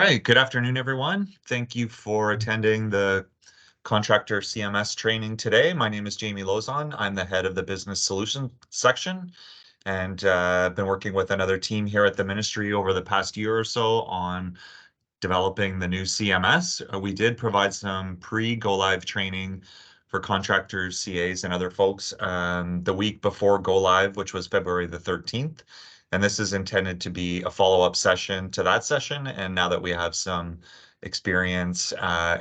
Hi, good afternoon, everyone. Thank you for attending the Contractor CMS training today. My name is Jamie Lozon. I'm the head of the Business Solutions section, and I've been working with another team here at the ministry over the past year or so on developing the new CMS. We did provide some pre-go live training for contractors, CAs, and other folks the week before go live, which was February the 13th. And this is intended to be a follow-up session to that session. And now that we have some experience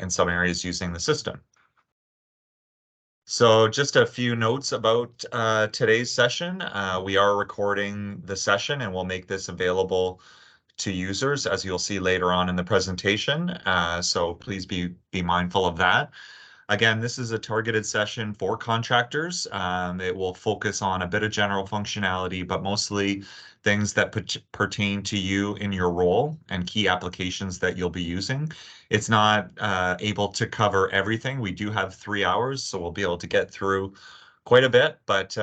in some areas using the system. So just a few notes about today's session. We are recording the session and we'll make this available to users, as you'll see later on in the presentation. So please be mindful of that. Again, this is a targeted session for contractors. It will focus on a bit of general functionality, but mostly things that pertain to you in your role and key applications that you'll be using. It's not able to cover everything. We do have 3 hours, so we'll be able to get through quite a bit, but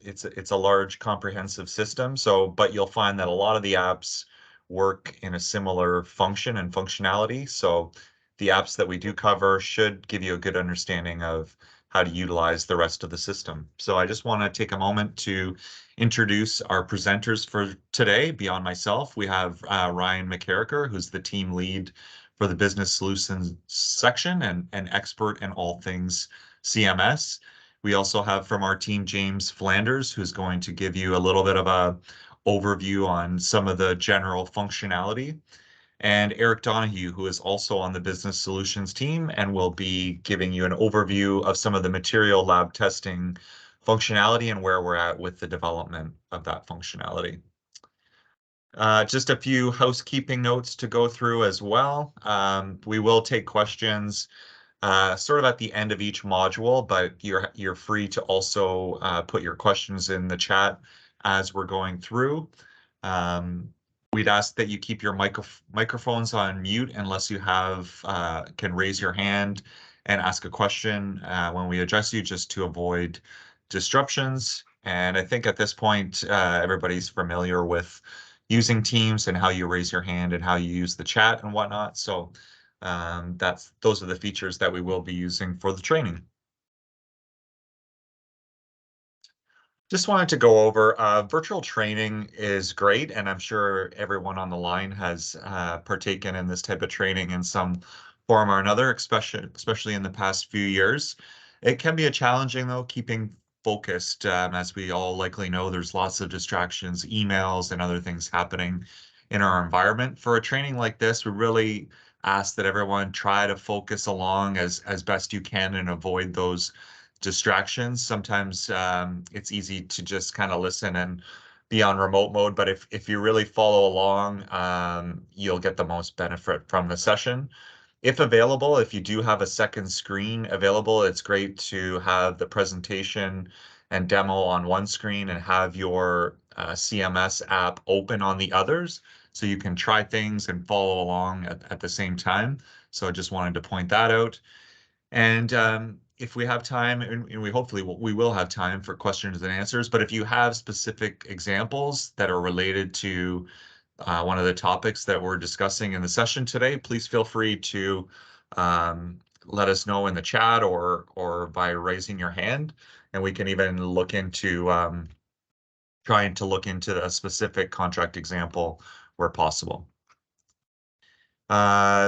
it's a large comprehensive system. But you'll find that a lot of the apps work in a similar function and functionality. So the apps that we do cover should give you a good understanding of how to utilize the rest of the system. So I just want to take a moment to introduce our presenters for today. Beyond myself, we have Ryan McCarricker, who's the team lead for the Business Solutions section and an expert in all things CMS. We also have from our team, James Flanders, who's going to give you a little bit of a overview on some of the general functionality, and Eric Donahue, who is also on the Business Solutions team and will be giving you an overview of some of the material lab testing functionality and where we're at with the development of that functionality. Just a few housekeeping notes to go through as well. We will take questions sort of at the end of each module, but you're free to also put your questions in the chat as we're going through. We'd ask that you keep your microphones on mute unless you can raise your hand and ask a question when we address you, just to avoid disruptions. And I think at this point, everybody's familiar with using Teams and how you raise your hand and how you use the chat and whatnot. So those are the features that we will be using for the training. Just wanted to go over virtual training is great, and I'm sure everyone on the line has partaken in this type of training in some form or another, especially in the past few years. It can be a challenging, though, keeping focused. As we all likely know, there's lots of distractions, emails, and other things happening in our environment. For a training like this, we really ask that everyone try to focus along as best you can and avoid those distractions. Sometimes it's easy to just kind of listen and be on remote mode, but if you really follow along, you'll get the most benefit from the session. If available, if you do have a second screen available, it's great to have the presentation and demo on one screen and have your CMS app open on the others, so you can try things and follow along at the same time. So I just wanted to point that out. And if we have time, and we will have time for questions and answers, but if you have specific examples that are related to one of the topics that we're discussing in the session today, please feel free to let us know in the chat or by raising your hand, and we can even look into trying to look into a specific contract example where possible.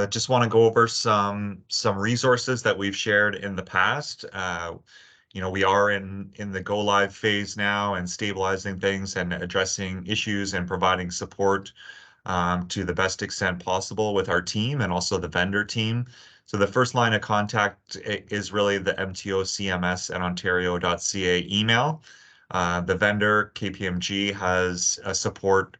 Just want to go over some resources that we've shared in the past. We are in the go live phase now and stabilizing things and addressing issues and providing support to the best extent possible with our team and also the vendor team. So the first line of contact is really the mtocms@ontario.ca email. The vendor, KPMG, has a support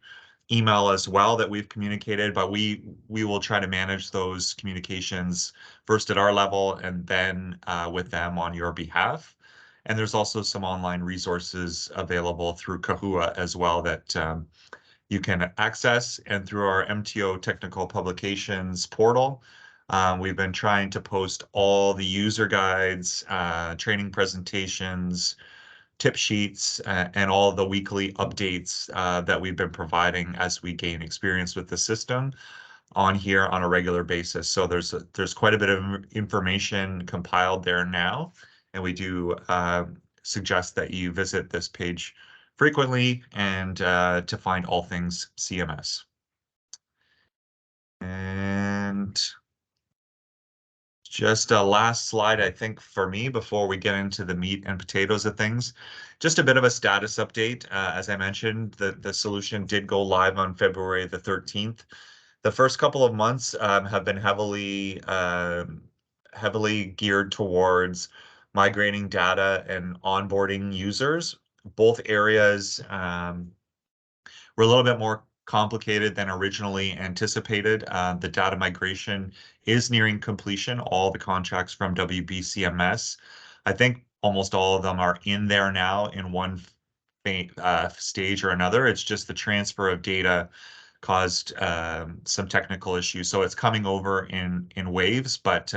email as well that we've communicated, but we will try to manage those communications first at our level and then with them on your behalf. And there's also some online resources available through Kahua as well that you can access, and through our MTO Technical Publications portal. We've been trying to post all the user guides, training presentations, tip sheets, and all the weekly updates that we've been providing as we gain experience with the system on here on a regular basis. So there's quite a bit of information compiled there now, and we do suggest that you visit this page frequently and to find all things CMS. And just a last slide, I think, for me before we get into the meat and potatoes of things. Just a bit of a status update. As I mentioned, the solution did go live on February the 13th. The first couple of months have been heavily geared towards migrating data and onboarding users. Both areas were a little bit more complicated than originally anticipated. The data migration is nearing completion. All the contracts from WBCMS, I think almost all of them are in there now in one stage or another. It's just the transfer of data caused some technical issues. So it's coming over in waves, but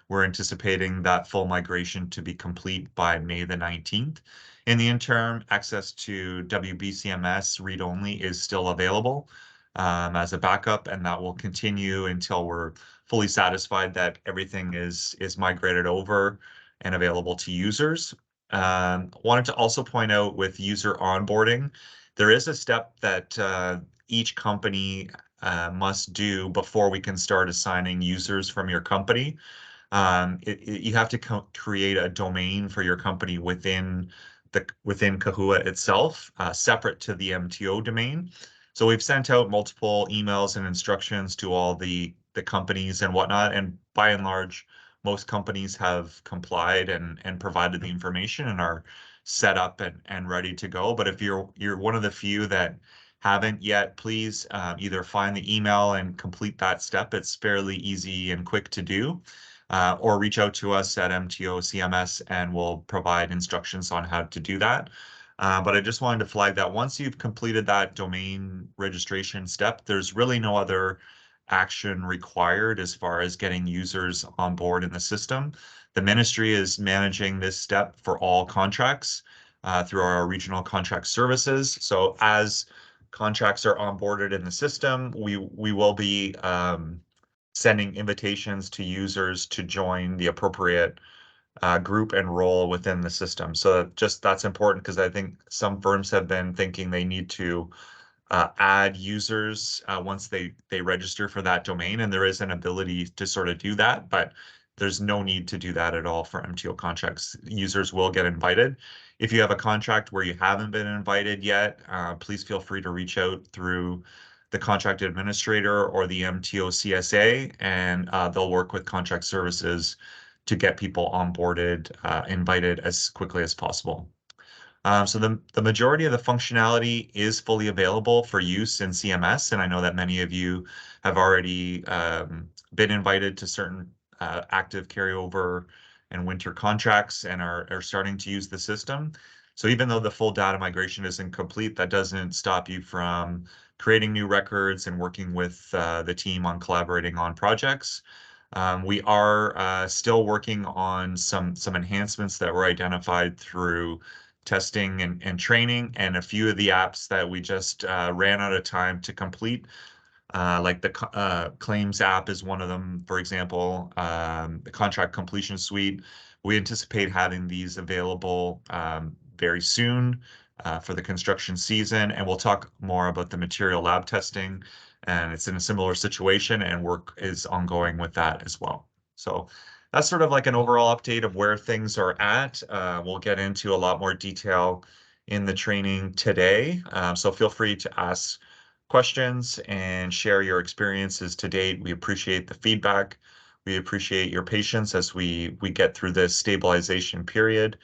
we're anticipating that full migration to be complete by May the 19th. In the interim, access to WBCMS read-only is still available as a backup, and that will continue until we're fully satisfied that everything is migrated over and available to users. Wanted to also point out with user onboarding, there is a step that each company must do before we can start assigning users from your company. You have to create a domain for your company within Kahua itself, separate to the MTO domain. So we've sent out multiple emails and instructions to all the companies and whatnot, and by and large, most companies have complied and provided the information and are set up and ready to go. But if you're one of the few that haven't yet, please either find the email and complete that step. It's fairly easy and quick to do. Or reach out to us at MTO CMS and we'll provide instructions on how to do that. But I just wanted to flag that once you've completed that domain registration step, there's really no other action required as far as getting users on board in the system. The ministry is managing this step for all contracts through our regional contract services. So as contracts are onboarded in the system, we will be sending invitations to users to join the appropriate group and role within the system. So just that's important because I think some firms have been thinking they need to add users once they register for that domain, and there is an ability to sort of do that, but there's no need to do that at all for MTO contracts. Users will get invited. If you have a contract where you haven't been invited yet, please feel free to reach out through the contract administrator or the MTO CSA, and they'll work with contract services to get people onboarded, invited as quickly as possible. So the majority of the functionality is fully available for use in CMS, and I know that many of you have already been invited to certain active carryover and winter contracts and are starting to use the system. So even though the full data migration isn't complete, that doesn't stop you from creating new records and working with the team on collaborating on projects. We are still working on some enhancements that were identified through testing and training, and a few of the apps that we just ran out of time to complete. Like the claims app is one of them, for example, the contract completion suite. We anticipate having these available very soon for the construction season, and we'll talk more about the material lab testing, and it's in a similar situation, and work is ongoing with that as well. So that's sort of like an overall update of where things are at. We'll get into a lot more detail in the training today, so feel free to ask questions and share your experiences to date. We appreciate the feedback. We appreciate your patience as we get through this stabilization period.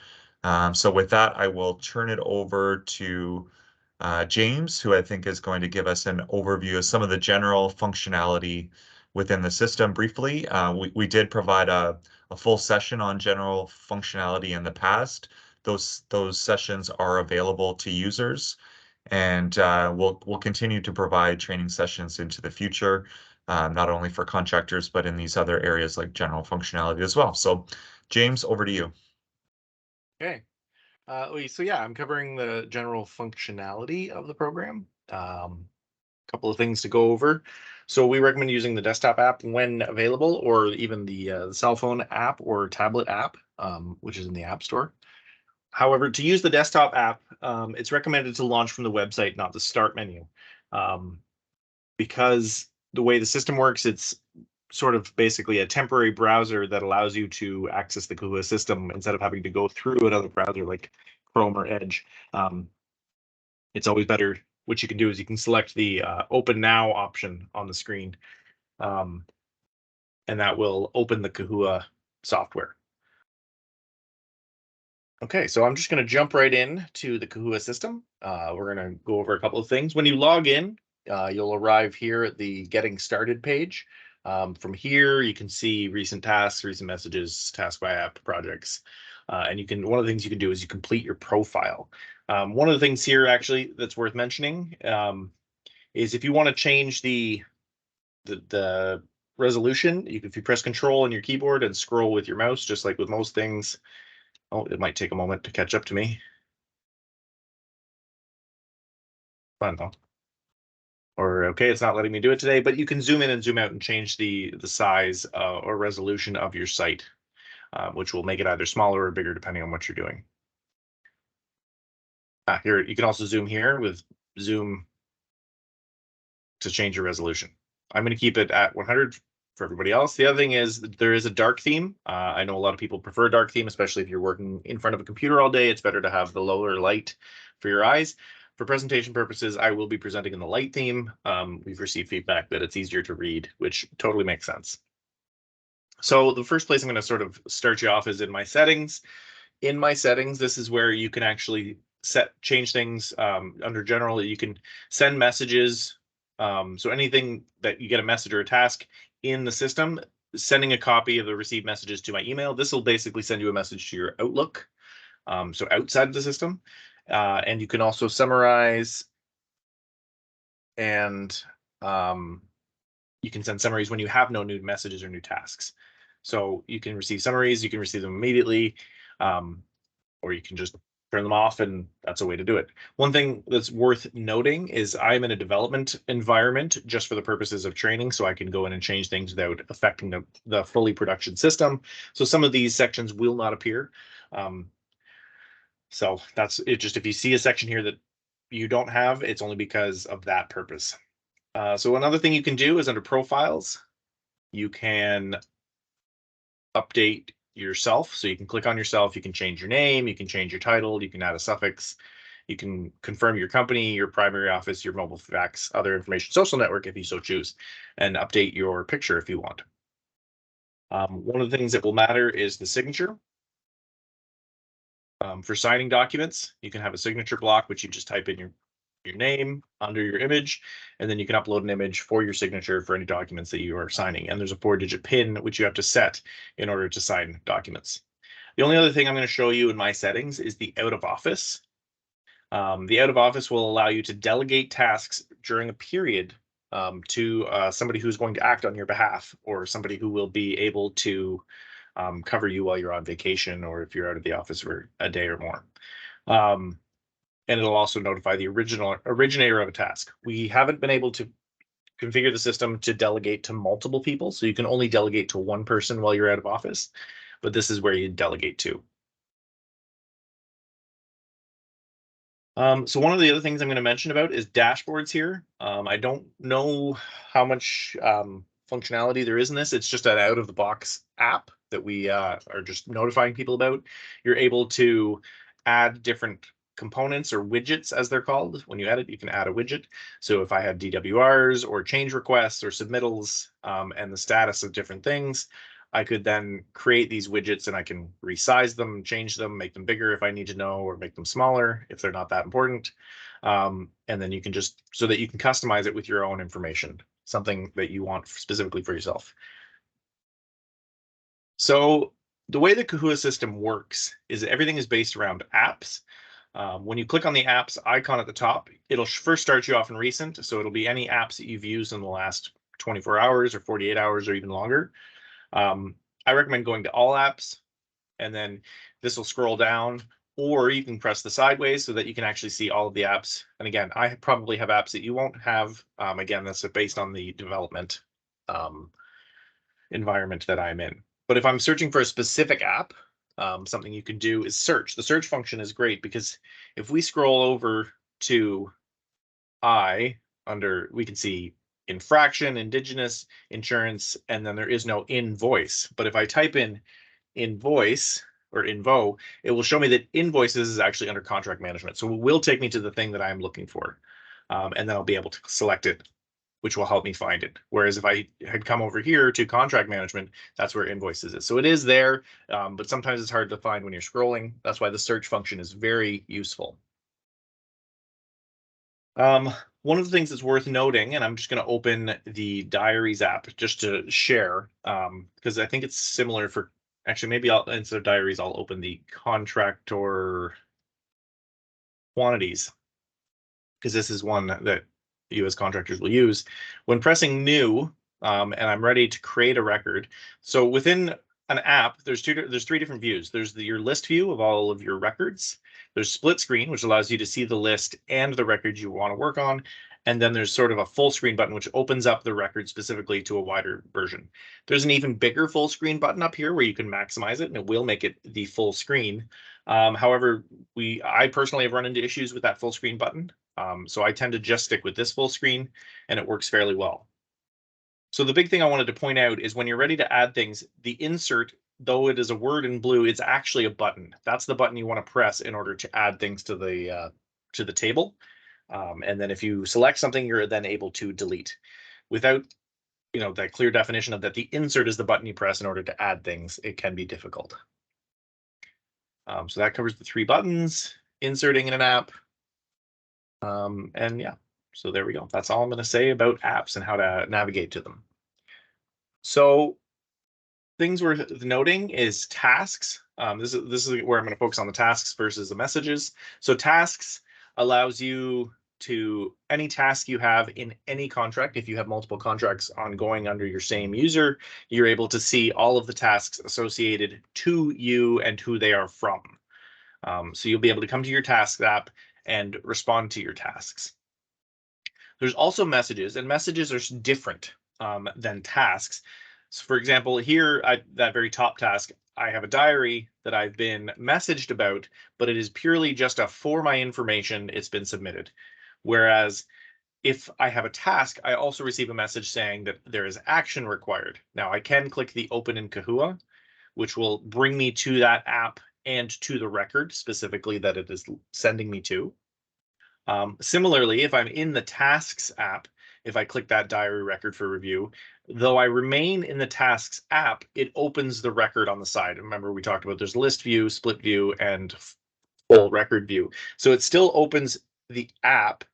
So with that, I will turn it over to James, who I think is going to give us an overview of some of the general functionality within the system briefly. We did provide a full session on general functionality in the past. Those sessions are available to users, and we'll continue to provide training sessions into the future, not only for contractors, but in these other areas like general functionality as well. So James, over to you. Okay. So yeah, I'm covering the general functionality of the program. Couple of things to go over. So we recommend using the desktop app when available, or even the cell phone app or tablet app, which is in the App Store. However, to use the desktop app, it's recommended to launch from the website, not the start menu. Because the way the system works, it's sort of basically a temporary browser that allows you to access the Kahua system instead of having to go through another browser like Chrome or Edge. It's always better. What you can do is you can select the Open Now option on the screen, and that will open the Kahua software. Okay, so I'm just going to jump right in to the Kahua system. We're going to go over a couple of things. When you log in, you'll arrive here at the Getting Started page. From here, you can see recent tasks, recent messages, task by app, projects. And one of the things you can do is you complete your profile. One of the things here actually that's worth mentioning is if you want to change the resolution, if you press Control on your keyboard and scroll with your mouse, just like with most things. Oh, it might take a moment to catch up to me. Fun though. Or okay, it's not letting me do it today, but you can zoom in and zoom out and change the size or resolution of your site, which will make it either smaller or bigger depending on what you're doing. Here, you can also zoom here with zoom to change your resolution. I'm going to keep it at 100 for everybody else. The other thing is there is a dark theme. I know a lot of people prefer dark theme, especially if you're working in front of a computer all day. It's better to have the lower light for your eyes. For presentation purposes, I will be presenting in the light theme. We've received feedback that it's easier to read, which totally makes sense. So the first place I'm going to sort of start you off is in my settings. In my settings, this is where you can actually change things. Under general, you can send messages. So anything that you get a message or a task in the system, sending a copy of the received messages to my email. This will basically send you a message to your Outlook. So outside of the system. And you can also summarize, and you can send summaries when you have no new messages or new tasks. So you can receive summaries, you can receive them immediately, or you can just turn them off, and that's a way to do it. One thing that's worth noting is I'm in a development environment just for the purposes of training, so I can go in and change things without affecting the fully production system. So some of these sections will not appear. So that's it. Just if you see a section here that you don't have, it's only because of that purpose. So another thing you can do is under profiles, you can update yourself. So you can click on yourself, you can change your name, you can change your title, you can add a suffix, you can confirm your company, your primary office, your mobile fax, other information, social network if you so choose, and update your picture if you want. One of the things that will matter is the signature. For signing documents, you can have a signature block, which you just type in your name under your image, and then you can upload an image for your signature for any documents that you are signing. And there's a 4-digit PIN, which you have to set in order to sign documents. The only other thing I'm going to show you in my settings is the out of office. The out of office will allow you to delegate tasks during a period to somebody who's going to act on your behalf, or somebody who will be able to cover you while you're on vacation, or if you're out of the office for a day or more. And it'll also notify the originator of a task. We haven't been able to configure the system to delegate to multiple people, so you can only delegate to one person while you're out of office, but this is where you delegate to. So one of the other things I'm going to mention about is dashboards here. I don't know how much functionality there is in this. It's just an out-of-the-box app that we are just notifying people about. You're able to add different components or widgets, as they're called. When you edit, you can add a widget. So if I have DWRs or change requests or submittals and the status of different things, I could then create these widgets, and I can resize them, change them, make them bigger if I need to know, or make them smaller if they're not that important. And then you can just, so that you can customize it with your own information, something that you want specifically for yourself. So the way the Kahua system works is everything is based around apps. When you click on the apps icon at the top, it'll first start you off in recent. So it'll be any apps that you've used in the last 24 hours or 48 hours or even longer. I recommend going to all apps, and then this will scroll down or you can press the sideways so that you can actually see all of the apps. And again, I probably have apps that you won't have. Again, that's based on the development environment that I'm in. But if I'm searching for a specific app, something you can do is search. The search function is great because if we scroll over to we can see infraction, indigenous, insurance, and then there is no invoice. But if I type in invoice or invo, it will show me that invoices is actually under contract management. So it will take me to the thing that I'm looking for. And then I'll be able to select it, which will help me find it. Whereas if I had come over here to contract management, that's where invoices is. So it is there, but sometimes it's hard to find when you're scrolling. That's why the search function is very useful. One of the things that's worth noting, and I'm just going to open the Diaries app just to share, because I think it's similar for, actually, maybe instead of Diaries, I'll open the Contractor Quantities, because this is one that you as contractors will use. When pressing New, and I'm ready to create a record. So within an app, there's three different views. There's your list view of all of your records. There's split screen, which allows you to see the list and the records you want to work on. And then there's sort of a full screen button, which opens up the record specifically to a wider version. There's an even bigger full screen button up here where you can maximize it, and it will make it the full screen. However, I personally have run into issues with that full screen button. So I tend to just stick with this full screen, and it works fairly well. So the big thing I wanted to point out is when you're ready to add things, the insert, though it is a word in blue, it's actually a button. That's the button you want to press in order to add things to the table. And then if you select something, you're then able to delete. Without that clear definition of that the insert is the button you press in order to add things, it can be difficult. So that covers the 3 buttons, inserting in an app. And yeah. So there we go. That's all I'm going to say about apps and how to navigate to them. So things worth noting is tasks. This is where I'm going to focus on the tasks versus the messages. So tasks allows you to any task you have in any contract. If you have multiple contracts ongoing under your same user, you're able to see all of the tasks associated to you and who they are from. So you'll be able to come to your tasks app and respond to your tasks. There's also messages, and messages are different than tasks. So for example, here, that very top task, I have a diary that I've been messaged about, but it is purely just for my information, it's been submitted. Whereas if I have a task, I also receive a message saying that there is action required. Now I can click the open in Kahua, which will bring me to that app and to the record specifically that it is sending me to. Similarly, if I'm in the tasks app, if I click that diary record for review, though I remain in the tasks app, it opens the record on the side. Remember, we talked about there's list view, split view, and full record view. So it still opens the app,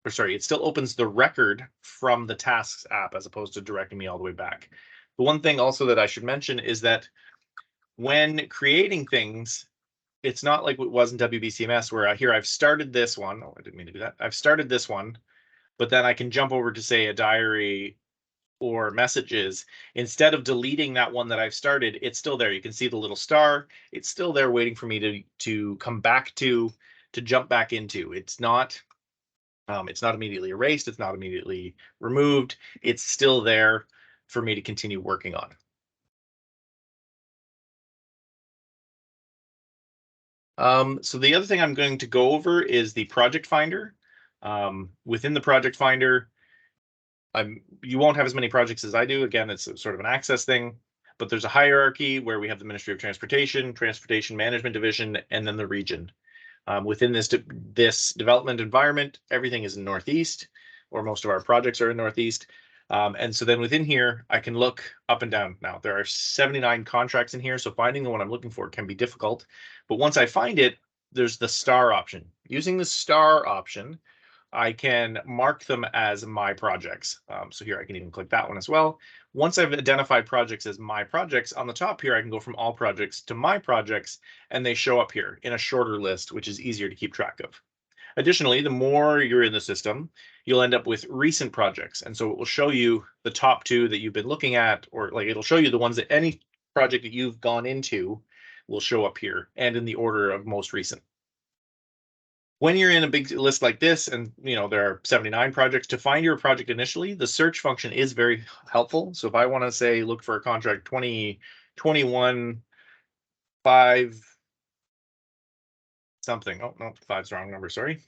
or sorry, it still opens the record from the tasks app as opposed to directing me all the way back. The one thing also that I should mention is that when creating things, it's not like it was in WBCMS where I've started this one. Oh, I didn't mean to do that. I've started this one, but then I can jump over to say a diary or messages. Instead of deleting that one that I've started, it's still there. You can see the little star. It's still there waiting for me to come back to jump back into. It's not immediately erased. It's not immediately removed. It's still there for me to continue working on. So the other thing I'm going to go over is the project finder. Within the project finder, you won't have as many projects as I do. Again, it's sort of an access thing, but there's a hierarchy where we have the Ministry of Transportation, Transportation Management Division, and then the region. Within this development environment, everything is in Northeast, or most of our projects are in Northeast. And so then within here, I can look up and down. Now, there are 79 contracts in here, so finding the one I'm looking for can be difficult. But once I find it, there's the star option. Using the star option, I can mark them as my projects. So here I can even click that one as well. Once I've identified projects as my projects, on the top here, I can go from all projects to my projects, and they show up here in a shorter list, which is easier to keep track of. Additionally, the more you're in the system, you'll end up with recent projects. And so it will show you the top 2 that you've been looking at, or like it'll show you the ones that any project that you've gone into will show up here and in the order of most recent. When you're in a big list like this, and there are 79 projects, to find your project initially, the search function is very helpful. So if I want to say look for a contract 2021 5 something. Oh no, 5's the wrong number, sorry.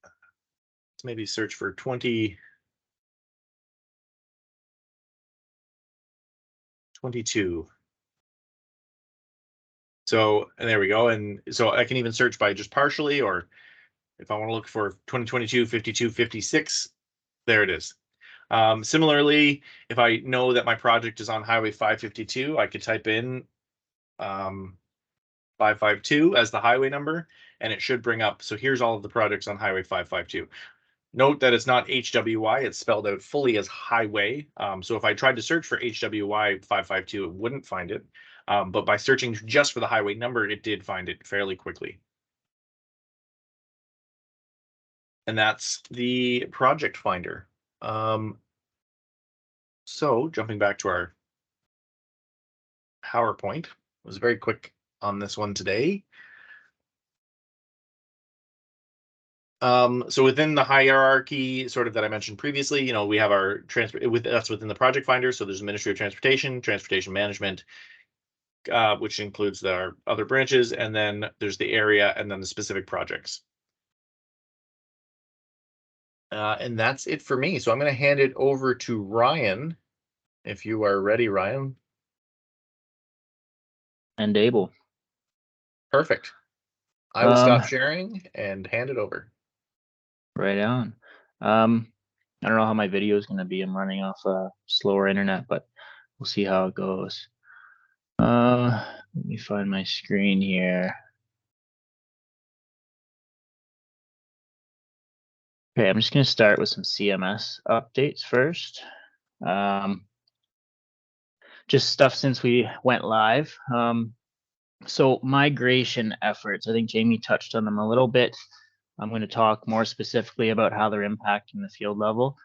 Let's maybe search for 2022. So, and there we go. And so I can even search by just partially, or if I want to look for 2022 52 56, there it is. Similarly, if I know that my project is on Highway 552, I could type in 552 as the highway number, and it should bring up. So here's all of the projects on Highway 552. Note that it's not HWY, it's spelled out fully as highway. So if I tried to search for HWY 552, it wouldn't find it. But by searching just for the highway number, it did find it fairly quickly. And that's the project finder. So jumping back to our PowerPoint, it was very quick on this one today. So within the hierarchy sort of that I mentioned previously, we have our that's within the project finder. So there's administrative transportation, transportation management, which includes our other branches, and then there's the area and then the specific projects. And that's it for me. So I'm going to hand it over to Ryan. If you are ready, Ryan. And able. Perfect. I will stop sharing and hand it over. Right on. I don't know how my video is going to be. I'm running off a slower internet, but we'll see how it goes. Let me find my screen here. Okay, I'm just going to start with some CMS updates first. Just stuff since we went live. So migration efforts, I think Jamie touched on them a little bit. I'm going to talk more specifically about how they're impacting the field level,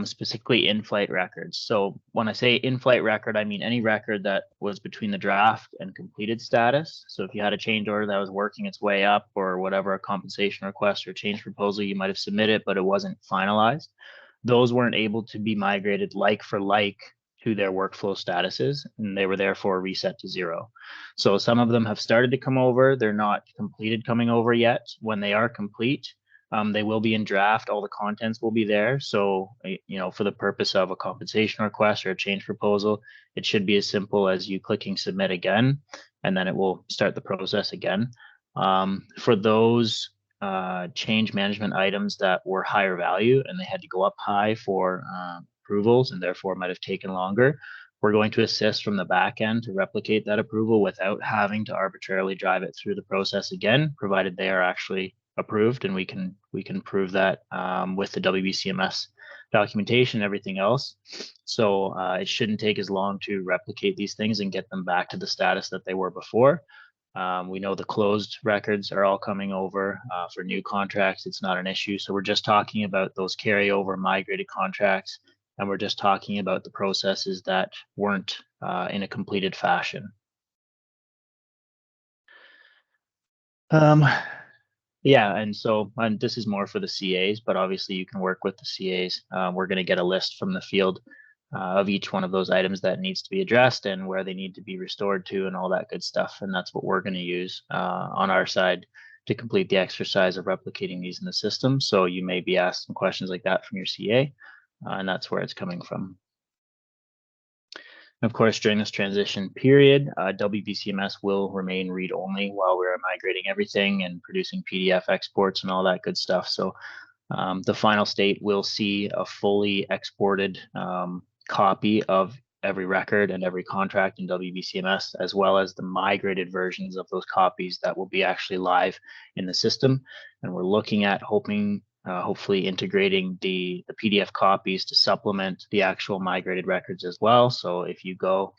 specifically in-flight records. So when I say in-flight record, I mean any record that was between the draft and completed status. So if you had a change order that was working its way up, or whatever, a compensation request or change proposal you might have submitted, but it wasn't finalized, those weren't able to be migrated like for like to their workflow statuses, and they were therefore reset to 0. So some of them have started to come over. They're not completed coming over yet. When they are complete, they will be in draft. All the contents will be there. So, for the purpose of a compensation request or a change proposal, it should be as simple as you clicking submit again, and then it will start the process again. For those change management items that were higher value and they had to go up high for approvals and therefore might have taken longer, we're going to assist from the back end to replicate that approval without having to arbitrarily drive it through the process again, provided they are actually approved, and we can prove that with the WBCMS documentation and everything else. So it shouldn't take as long to replicate these things and get them back to the status that they were before. We know the closed records are all coming over. For new contracts, it's not an issue. So we're just talking about those carryover migrated contracts, and we're just talking about the processes that weren't in a completed fashion. Yeah, and this is more for the CAs, but obviously you can work with the CAs. We're going to get a list from the field of each one of those items that needs to be addressed and where they need to be restored to and all that good stuff. And that's what we're going to use on our side to complete the exercise of replicating these in the system. So you may be asked some questions like that from your CA, and that's where it's coming from. Of course, during this transition period, WBCMS will remain read-only while we're migrating everything and producing PDF exports and all that good stuff. So the final state will see a fully exported copy of every record and every contract in WBCMS, as well as the migrated versions of those copies that will be actually live in the system. And we're looking at hopefully integrating the PDF copies to supplement the actual migrated records as well. So if you go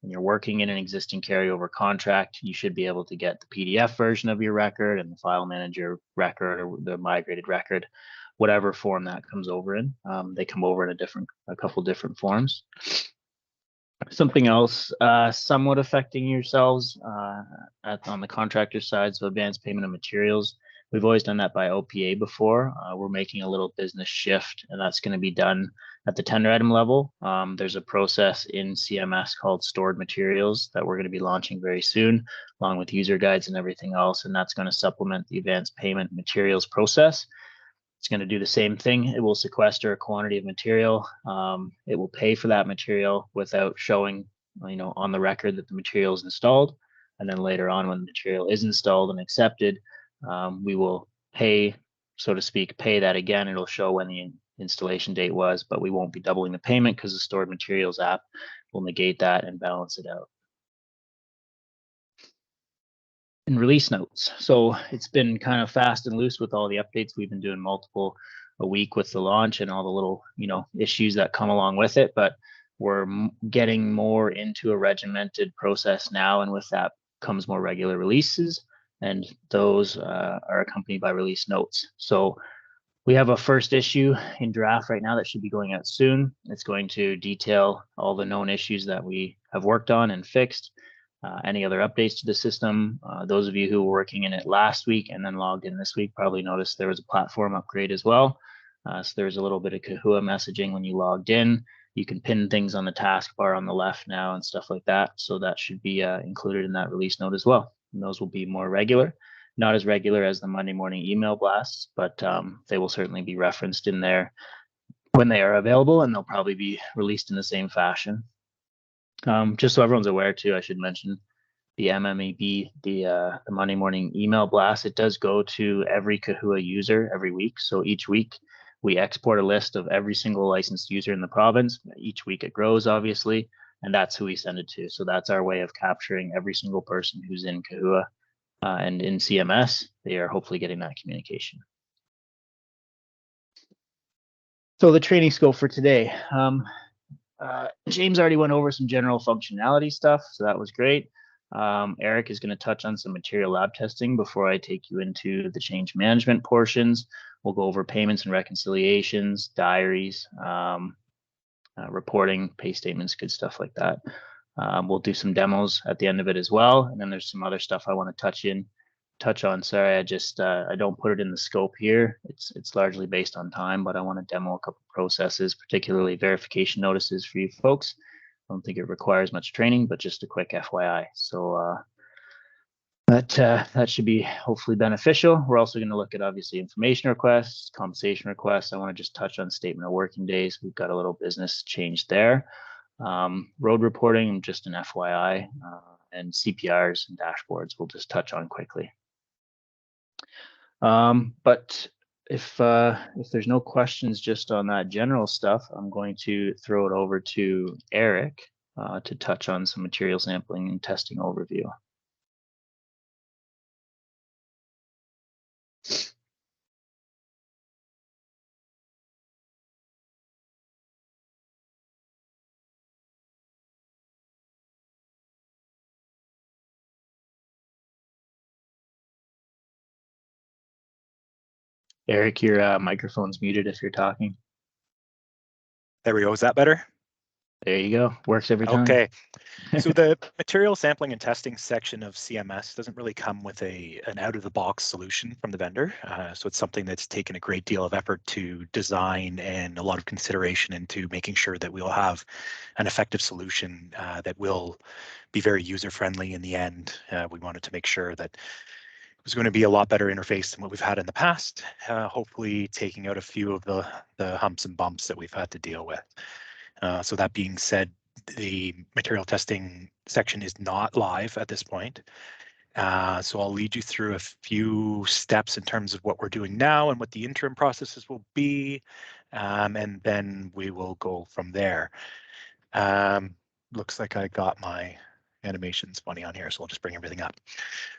and you're working in an existing carryover contract, you should be able to get the PDF version of your record and the file manager record or the migrated record, whatever form that comes over in. They come over in a couple different forms. Something else somewhat affecting yourselves on the contractor side, so advanced payment of materials. We've always done that by OPA before. We're making a little business shift, and that's going to be done at the tender item level. There's a process in CMS called stored materials that we're going to be launching very soon, along with user guides and everything else, and that's going to supplement the advanced payment materials process. It's going to do the same thing. It will sequester a quantity of material. It will pay for that material without showing, on the record that the material is installed. And then later on, when the material is installed and accepted, we will pay, so to speak, pay that again. It'll show when the installation date was, but we won't be doubling the payment because the stored materials app will negate that and balance it out. And release notes. So it's been kind of fast and loose with all the updates. We've been doing multiple a week with the launch and all the little, issues that come along with it. But we're getting more into a regimented process now. And with that comes more regular releases. And those are accompanied by release notes. So we have a first issue in draft right now that should be going out soon. It's going to detail all the known issues that we have worked on and fixed. Any other updates to the system. Those of you who were working in it last week and then logged in this week probably noticed there was a platform upgrade as well. So there's a little bit of Kahua messaging when you logged in. You can pin things on the taskbar on the left now and stuff like that. So that should be included in that release note as well. And those will be more regular, not as regular as the Monday morning email blasts, but they will certainly be referenced in there when they are available, and they'll probably be released in the same fashion. Just so everyone's aware too, I should mention the MMEB, the Monday morning email blast. It does go to every Kahua user every week. So each week we export a list of every single licensed user in the province. Each week it grows, obviously, and that's who we send it to. So that's our way of capturing every single person who's in Kahua and in CMS. They are hopefully getting that communication. So the training scope for today. James already went over some general functionality stuff, so that was great. Eric is going to touch on some material lab testing before I take you into the change management portions. We'll go over payments and reconciliations, diaries, reporting, pay statements, good stuff like that. We'll do some demos at the end of it as well, and then there's some other stuff I want to touch on. Sorry, I don't put it in the scope here. It's largely based on time, but I want to demo a couple processes, particularly verification notices for you folks. I don't think it requires much training, but just a quick FYI. So that should be hopefully beneficial. We're also going to look at obviously information requests, compensation requests. I want to just touch on statement of working days. We've got a little business change there. Road reporting, just an FYI, and CPRs and dashboards we'll just touch on quickly. But if there's no questions just on that general stuff, I'm going to throw it over to Eric to touch on some material sampling and testing overview. Eric, your microphone's muted if you're talking. There we go. Is that better? There you go. Works every time. Okay. So the material sampling and testing section of CMS doesn't really come with an out-of-the-box solution from the vendor. So it's something that's taken a great deal of effort to design and a lot of consideration into making sure that we'll have an effective solution that will be very user-friendly in the end. We wanted to make sure that it was going to be a lot better interface than what we've had in the past, hopefully taking out a few of the humps and bumps that we've had to deal with. So that being said, the material testing section is not live at this point. So I'll lead you through a few steps in terms of what we're doing now and what the interim processes will be, and then we will go from there. Looks like I got my animations funny on here, so I'll just bring everything up.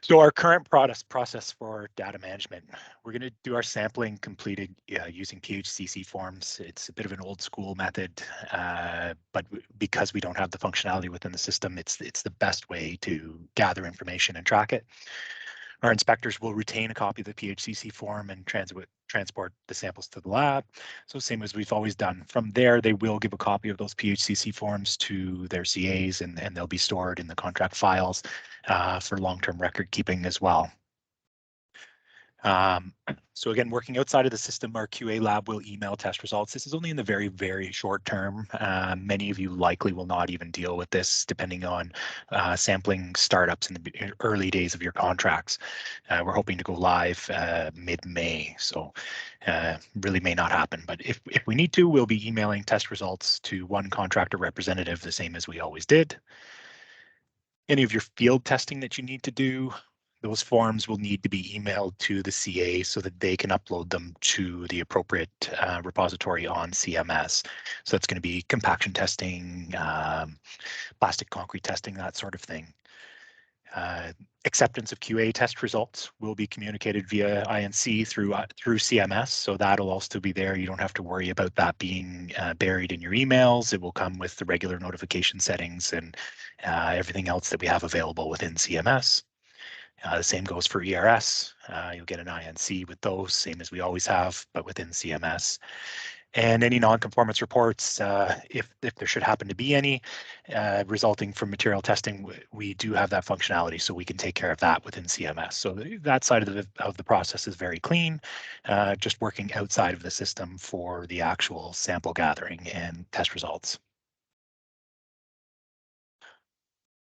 So our current process for data management, we're going to do our sampling completed using PHCC forms. It's a bit of an old school method, but because we don't have the functionality within the system, it's the best way to gather information and track it. Our inspectors will retain a copy of the PHCC form and transport the samples to the lab. So same as we've always done. From there, they will give a copy of those PHCC forms to their CAs, and they'll be stored in the contract files for long-term record keeping as well. So again, working outside of the system, our QA lab will email test results. This is only in the very, very short term. Many of you likely will not even deal with this, depending on sampling startups in the early days of your contracts. We're hoping to go live mid-May, so really may not happen. But if we need to, we'll be emailing test results to one contractor representative, the same as we always did. Any of your field testing that you need to do, those forms will need to be emailed to the CA so that they can upload them to the appropriate repository on CMS. So that's going to be compaction testing, plastic concrete testing, that sort of thing. Acceptance of QA test results will be communicated via INC through CMS, so that'll also be there. You don't have to worry about that being buried in your emails. It will come with the regular notification settings and everything else that we have available within CMS. The same goes for ERS. You'll get an INC with those, same as we always have, but within CMS. And any non-conformance reports, if there should happen to be any resulting from material testing, we do have that functionality, so we can take care of that within CMS. So that side of the process is very clean, just working outside of the system for the actual sample gathering and test results.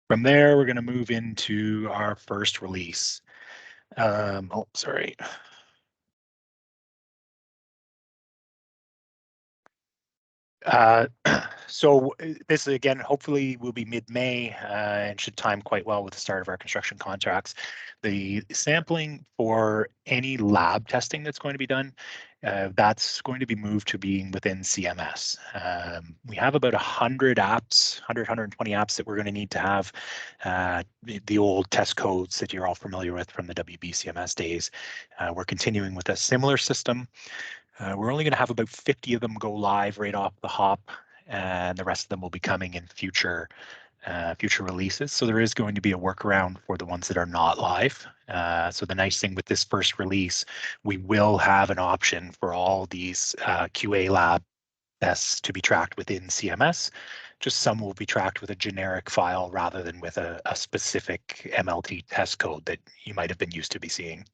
From there, we're going to move into our first release. Sorry. So this again, hopefully will be mid-May and should time quite well with the start of our construction contracts. The sampling for any lab testing that's going to be done, that's going to be moved to being within CMS. We have about 100 apps, 120 apps that we're going to need to have the old test codes that you're all familiar with from the WB CMS days. We're continuing with a similar system. We're only going to have about 50 of them go live right off the hop, and the rest of them will be coming in future releases. So there is going to be a workaround for the ones that are not live. So the nice thing with this first release, we will have an option for all these QA lab tests to be tracked within CMS. Just some will be tracked with a generic file rather than with a specific MLT test code that you might have been used to be seeing.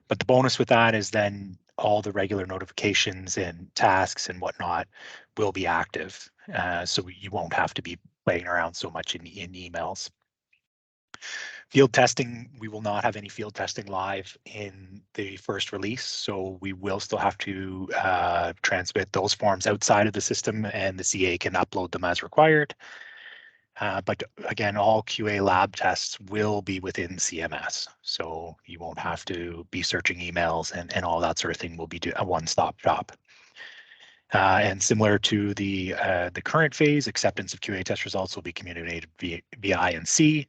But the bonus with that is then all the regular notifications and tasks and whatnot will be active. So you won't have to be playing around so much in emails. Field testing, we will not have any field testing live in the first release, so we will still have to transmit those forms outside of the system, and the CA can upload them as required. But again, all QA lab tests will be within CMS, so you won't have to be searching emails and all that sort of thing. Will be a one-stop shop. And similar to the current phase, acceptance of QA test results will be communicated via INC.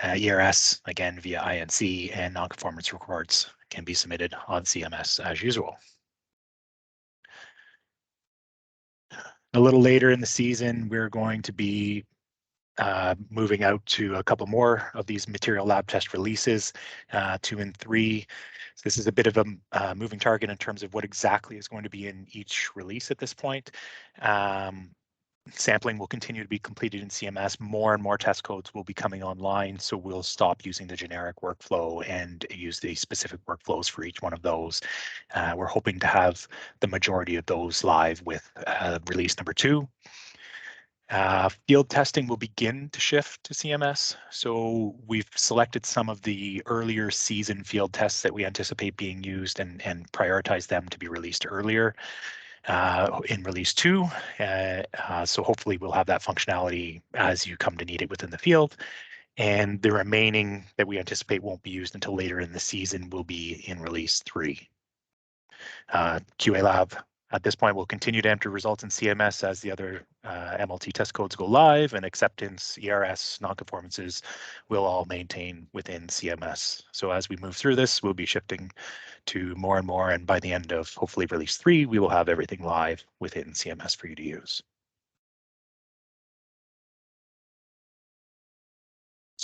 ERS, again, via INC, and non-conformance reports can be submitted on CMS as usual. A little later in the season, we're going to be moving out to a couple more of these material lab test releases, 2 and 3. So this is a bit of a moving target in terms of what exactly is going to be in each release at this point. Sampling will continue to be completed in CMS. More and more test codes will be coming online, so we'll stop using the generic workflow and use the specific workflows for each one of those. We're hoping to have the majority of those live with release number 2. Field testing will begin to shift to CMS. So we've selected some of the earlier season field tests that we anticipate being used and prioritize them to be released earlier in release 2. So hopefully we'll have that functionality as you come to need it within the field. And the remaining that we anticipate won't be used until later in the season will be in release 3. QA lab at this point will continue to enter results in CMS as the other MLT test codes go live, and acceptance, ERS, non-conformances will all maintain within CMS. So as we move through this, we'll be shifting to more and more, and by the end of hopefully release 3, we will have everything live within CMS for you to use.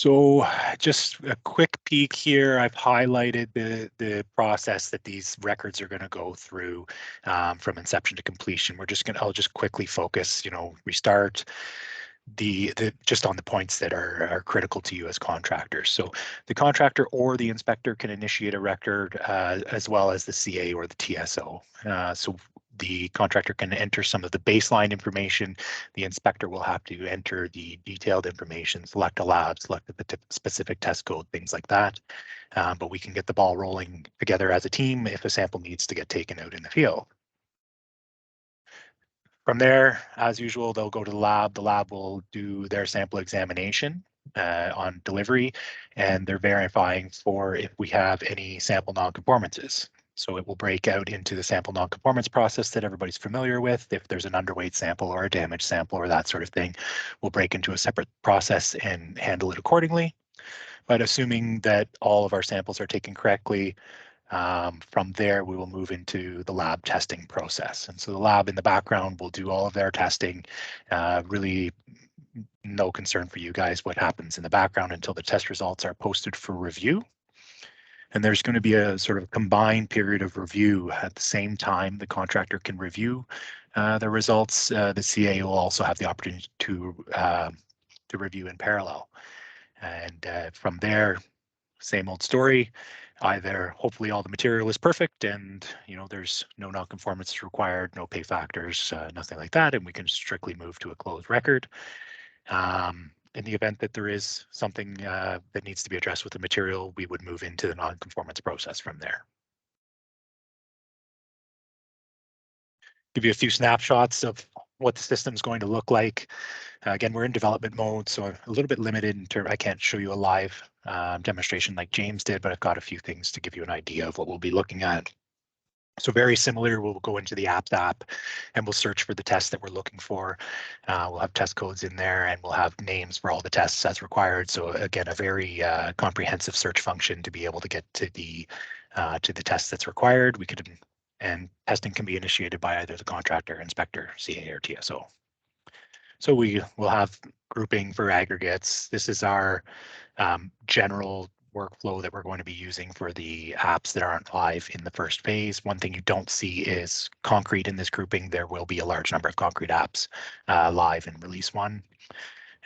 So just a quick peek here. I've highlighted the process that these records are going to go through from inception to completion. I'll just quickly focus, restart just on the points that are critical to you as contractors. So the contractor or the inspector can initiate a record as well as the CA or the TSO. So the contractor can enter some of the baseline information. The inspector will have to enter the detailed information, select a lab, select the specific test code, things like that. But we can get the ball rolling together as a team if a sample needs to get taken out in the field. From there, as usual, they'll go to the lab. The lab will do their sample examination on delivery, and they're verifying for if we have any sample nonconformances. So it will break out into the sample nonconformance process that everybody's familiar with. If there's an underweight sample or a damaged sample or that sort of thing, we'll break into a separate process and handle it accordingly. But assuming that all of our samples are taken correctly, from there, we will move into the lab testing process. And so the lab in the background will do all of their testing. Really no concern for you guys what happens in the background until the test results are posted for review. And there's going to be a sort of combined period of review at the same time the contractor can review the results. The CA will also have the opportunity to review in parallel. And from there, same old story. Either hopefully all the material is perfect and there's no nonconformance required, no pay factors, nothing like that, and we can strictly move to a closed record. In the event that there is something that needs to be addressed with the material, we would move into the nonconformance process from there. Give you a few snapshots of what the system's going to look like. Again, we're in development mode, so a little bit limited in terms. I can't show you a live demonstration like James did, but I've got a few things to give you an idea of what we'll be looking at. So very similar, we'll go into the apps app and we'll search for the tests that we're looking for. We'll have test codes in there and we'll have names for all the tests as required. So again, a very comprehensive search function to be able to get to the test that's required. And testing can be initiated by either the contractor, inspector, CA, or TSO. So we will have grouping for aggregates. This is our general workflow that we're going to be using for the apps that aren't live in the first phase. One thing you don't see is concrete in this grouping. There will be a large number of concrete apps live in release 1.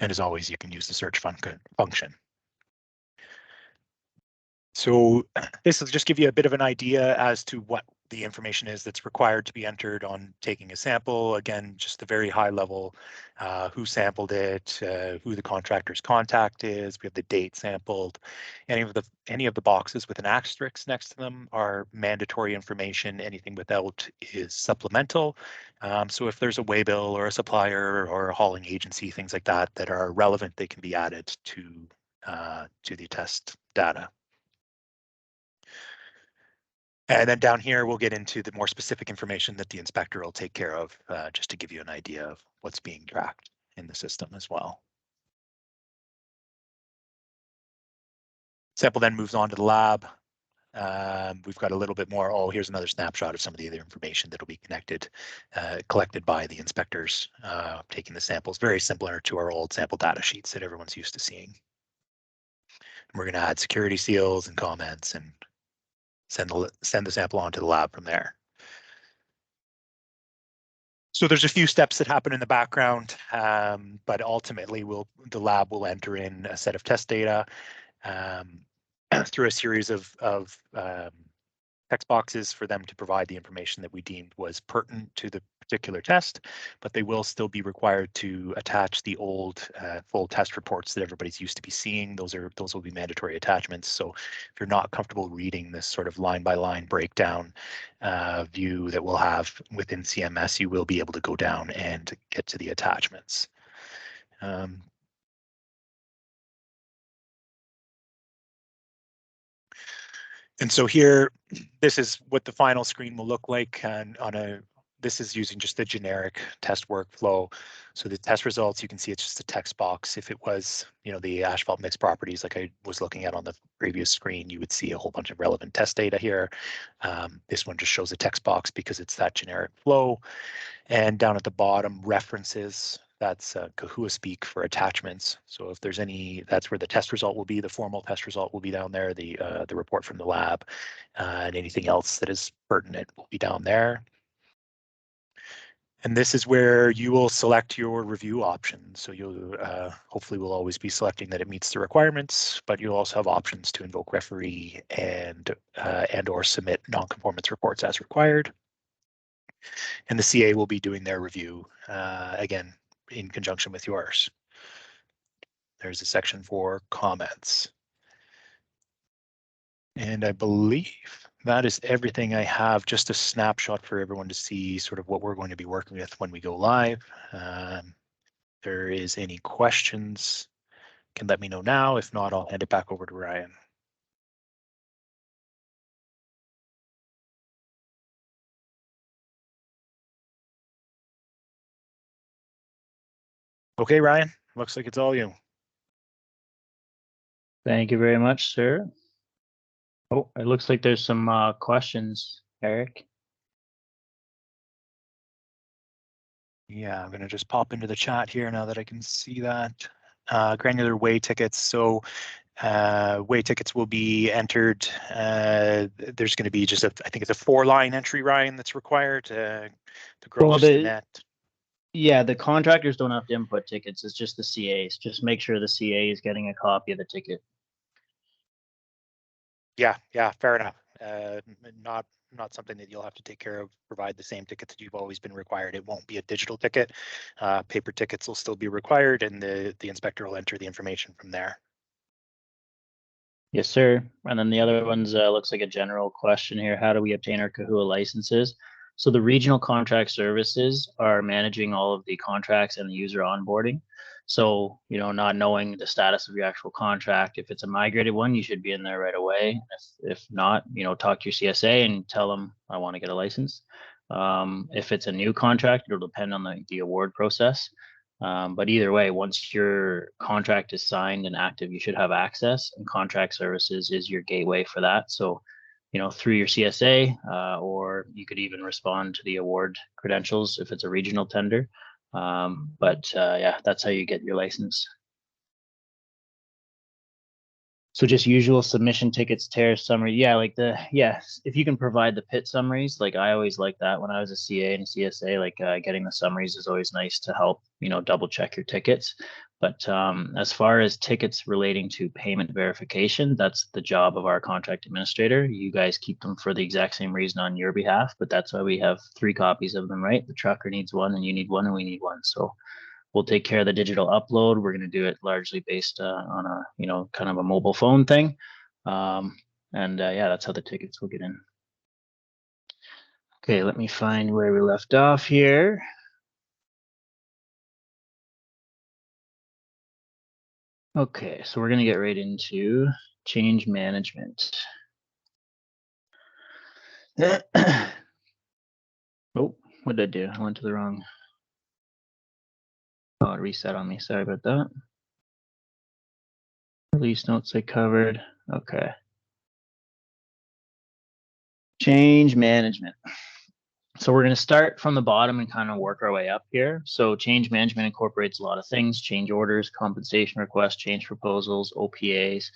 And as always, you can use the search function. So this will just give you a bit of an idea as to what the information is that's required to be entered on taking a sample. Again, just the very high level, who sampled it, who the contractor's contact is. We have the date sampled. Any of the boxes with an asterisk next to them are mandatory information. Anything without is supplemental. So if there's a waybill or a supplier or a hauling agency, things like that that are relevant, they can be added to the test data. And then down here, we'll get into the more specific information that the inspector will take care of, just to give you an idea of what's being tracked in the system as well. Sample then moves on to the lab. We've got a little bit more. Oh, here's another snapshot of some of the other information that will be collected by the inspectors taking the samples. Very similar to our old sample data sheets that everyone's used to seeing. And we're going to add security seals and comments and send the sample on to the lab from there. So there's a few steps that happen in the background, but ultimately the lab will enter in a set of test data through a series of text boxes for them to provide the information that we deemed was pertinent to the particular test, but they will still be required to attach the old full test reports that everybody's used to be seeing. Those will be mandatory attachments. So if you're not comfortable reading this sort of line by line breakdown view that we'll have within CMS, you will be able to go down and get to the attachments. And so here, this is what the final screen will look like. And this is using just the generic test workflow. So the test results, you can see it's just a text box. If it was, the asphalt mix properties like I was looking at on the previous screen, you would see a whole bunch of relevant test data here. This one just shows a text box because it's that generic flow. And down at the bottom, references. That's Kahua speak for attachments. So if there's any, that's where the test result will be. The formal test result will be down there. The report from the lab and anything else that is pertinent will be down there. And this is where you will select your review options. So you'll hopefully will always be selecting that it meets the requirements, but you'll also have options to invoke referee and or submit non-conformance reports as required. And the CA will be doing their review again in conjunction with yours. There's a section for comments. And I believe that is everything I have, just a snapshot for everyone to see sort of what we're going to be working with when we go live. If there is any questions, can let me know now. If not, I'll hand it back over to Ryan. Okay, Ryan, looks like it's all you. Thank you very much, sir. Oh, it looks like there's some questions, Eric. Yeah, I'm going to just pop into the chat here now that I can see that. Granular way tickets. So way tickets will be entered. There's going to be just I think it's a 4-line entry, Ryan, that's required to gross the net. Yeah, the contractors don't have to input tickets. It's just the CAs. Just make sure the CA is getting a copy of the ticket. Yeah, fair enough. Not something that you'll have to take care of. Provide the same ticket that you've always been required. It won't be a digital ticket. Paper tickets will still be required, and the inspector will enter the information from there. Yes, sir. And then the other one's looks like a general question here. How do we obtain our Kahua licenses? So the regional contract services are managing all of the contracts and the user onboarding. So, you know, not knowing the status of your actual contract, if it's a migrated one, you should be in there right away. If not, you know, talk to your CSA and tell them I want to get a license. If it's a new contract, it'll depend on the award process. But either way, once your contract is signed and active, you should have access, and contract services is your gateway for that. So, you know, through your CSA, or you could even respond to the award credentials if it's a regional tender. Yeah, that's how you get your license. So just usual submission tickets, tear summary. Yeah, like if you can provide the PIT summaries, like I always like that when I was a CA and CSA, like getting the summaries is always nice to help, you know, double check your tickets. But as far as tickets relating to payment verification, that's the job of our contract administrator. You guys keep them for the exact same reason on your behalf, but that's why we have 3 copies of them, right? The trucker needs one and you need one and we need one. So we'll take care of the digital upload. We're going to do it largely based on a, you know, kind of a mobile phone thing. Yeah, that's how the tickets will get in. Okay, let me find where we left off here. Okay, so we're going to get right into change management. Oh, what did I do? I went to the wrong. Oh, it reset on me. Sorry about that. Release notes I covered. Okay. Change management. So we're going to start from the bottom and kind of work our way up here. So change management incorporates a lot of things: change orders, compensation requests, change proposals, OPAs.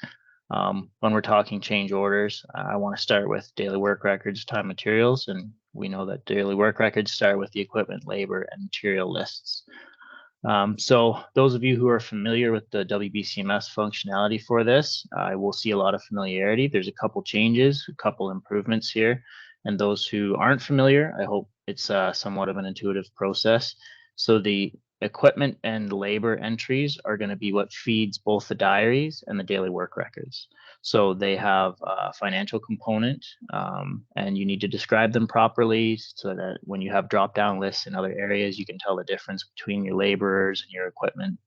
When we're talking change orders, I want to start with daily work records, time materials, and we know that daily work records start with the equipment, labor, and material lists. So those of you who are familiar with the WBCMS functionality for this, I will see a lot of familiarity. There's a couple changes, a couple improvements here. And those who aren't familiar, I hope it's somewhat of an intuitive process. So the equipment and labor entries are going to be what feeds both the diaries and the daily work records. So they have a financial component, and you need to describe them properly so that when you have drop-down lists in other areas, you can tell the difference between your laborers and your equipment.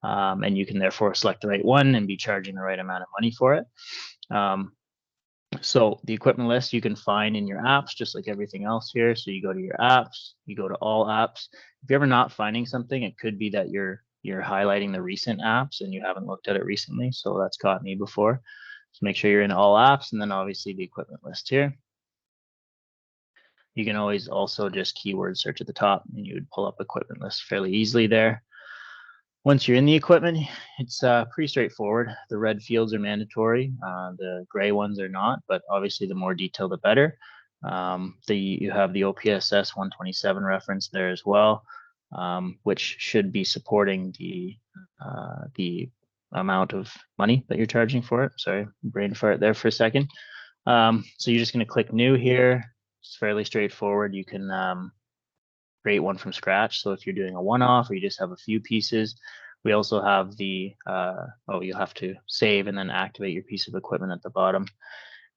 And you can therefore select the right one and be charging the right amount of money for it. So the equipment list you can find in your apps, just like everything else here. So you go to your apps, you go to all apps. If you're ever not finding something, it could be that you're highlighting the recent apps and you haven't looked at it recently. So that's caught me before. So make sure you're in all apps, and then obviously the equipment list here. You can always also just keyword search at the top and you would pull up equipment list fairly easily there. Once you're in the equipment, it's pretty straightforward. The red fields are mandatory. The gray ones are not, but obviously the more detail, the better. You have the OPSS 127 reference there as well, which should be supporting the amount of money that you're charging for it. Sorry, brain fart there for a second. So you're just going to click new here. It's fairly straightforward. You can create one from scratch. So if you're doing a one-off or you just have a few pieces, we also have the, you have to save and then activate your piece of equipment at the bottom.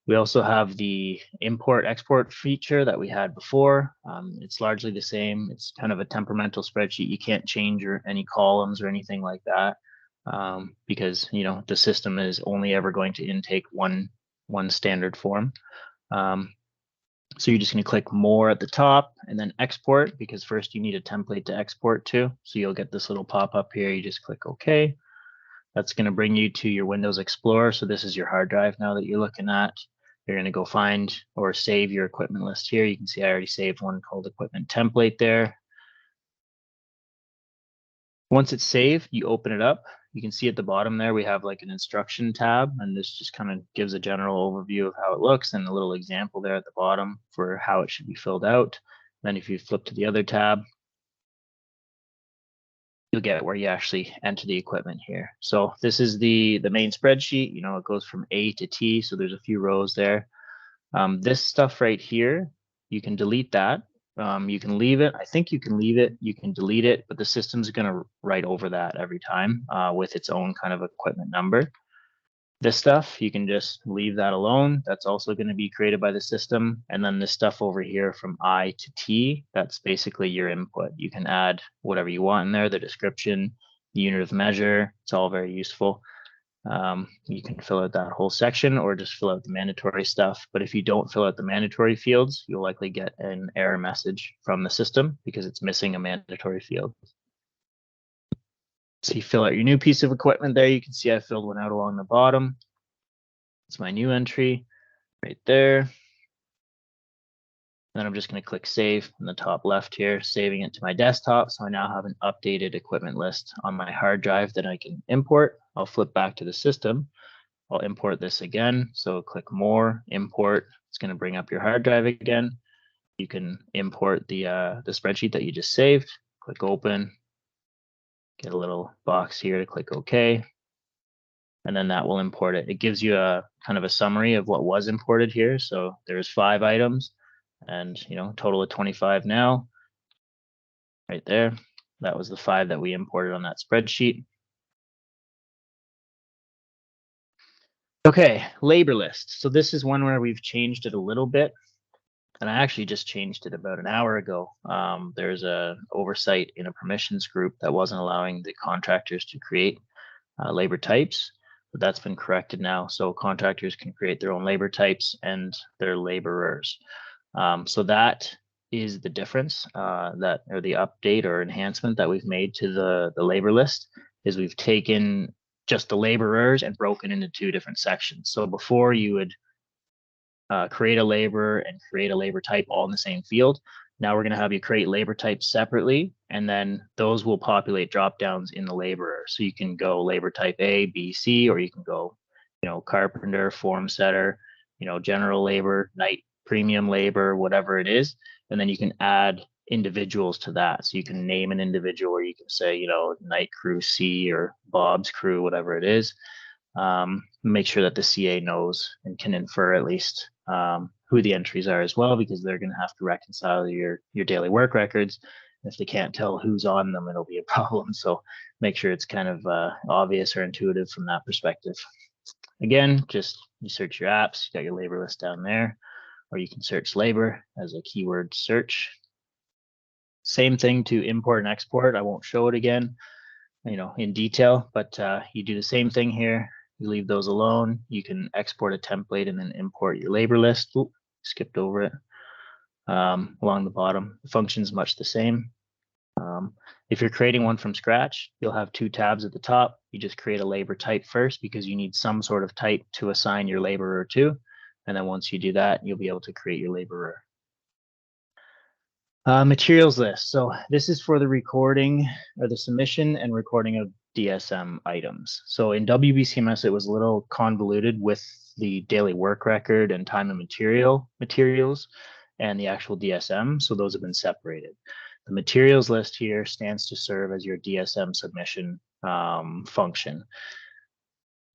We also have the import export feature that we had before. It's largely the same. It's kind of a temperamental spreadsheet. You can't change any columns or anything like that because the system is only ever going to intake one standard form. So you're just going to click more at the top and then export, because first you need a template to export to. So you'll get this little pop-up here. You just click OK. That's going to bring you to your Windows Explorer. So this is your hard drive now that you're looking at. You're going to go find or save your equipment list here. You can see I already saved one called equipment template there. Once it's saved, you open it up. You can see at the bottom there, we have like an instruction tab, and this just kind of gives a general overview of how it looks and a little example there at the bottom for how it should be filled out. Then if you flip to the other tab, you'll get where you actually enter the equipment here. So this is the main spreadsheet. It goes from A to T, so there's a few rows there. This stuff right here, you can delete that. You can leave it. I think you can leave it. You can delete it, but the system's going to write over that every time with its own kind of equipment number. This stuff, you can just leave that alone. That's also going to be created by the system. And then this stuff over here from I to T, that's basically your input. You can add whatever you want in there, the description, the unit of measure. It's all very useful. You can fill out that whole section or just fill out the mandatory stuff. But if you don't fill out the mandatory fields, you'll likely get an error message from the system because it's missing a mandatory field. So you fill out your new piece of equipment there. You can see I filled one out along the bottom. It's my new entry right there. And then I'm just going to click save in the top left here, saving it to my desktop. So I now have an updated equipment list on my hard drive that I can import. I'll flip back to the system. I'll import this again. So click more, import. It's going to bring up your hard drive again. You can import the spreadsheet that you just saved. Click open. Get a little box here to click OK. And then that will import it. It gives you a kind of a summary of what was imported here. So there's 5 items and total of 25 now. Right there. That was the 5 that we imported on that spreadsheet. Okay, labor list. So this is one where we've changed it a little bit. And I actually just changed it about an hour ago. There's an oversight in a permissions group that wasn't allowing the contractors to create labor types, but that's been corrected now. So contractors can create their own labor types and their laborers. So that is the difference or the update or enhancement that we've made to the labor list is we've taken just the laborers and broken into 2 different sections. So before you would create a laborer and create a labor type all in the same field. Now we're going to have you create labor types separately, and then those will populate drop downs in the laborer. So you can go labor type A, B, C, or you can go, carpenter, form setter, general labor, night premium labor, whatever it is. And then you can add individuals to that. So you can name an individual, or you can say, night crew C or Bob's crew, whatever it is. Make sure that the CA knows and can infer at least who the entries are as well, because they're going to have to reconcile your daily work records. If they can't tell who's on them, it'll be a problem. So make sure it's kind of obvious or intuitive from that perspective. Again, just you search your apps, you got your labor list down there, or you can search labor as a keyword search. Same thing to import and export. I won't show it again, in detail, but you do the same thing here. You leave those alone. You can export a template and then import your labor list. Ooh, skipped over it. Along the bottom, the function's much the same. If you're creating one from scratch, you'll have 2 tabs at the top. You just create a labor type first because you need some sort of type to assign your laborer to. And then once you do that, you'll be able to create your laborer. Materials list. So this is for the recording or the submission and recording of DSM items. So in WBCMS, it was a little convoluted with the daily work record and time and materials and the actual DSM. So those have been separated. The materials list here stands to serve as your DSM submission function.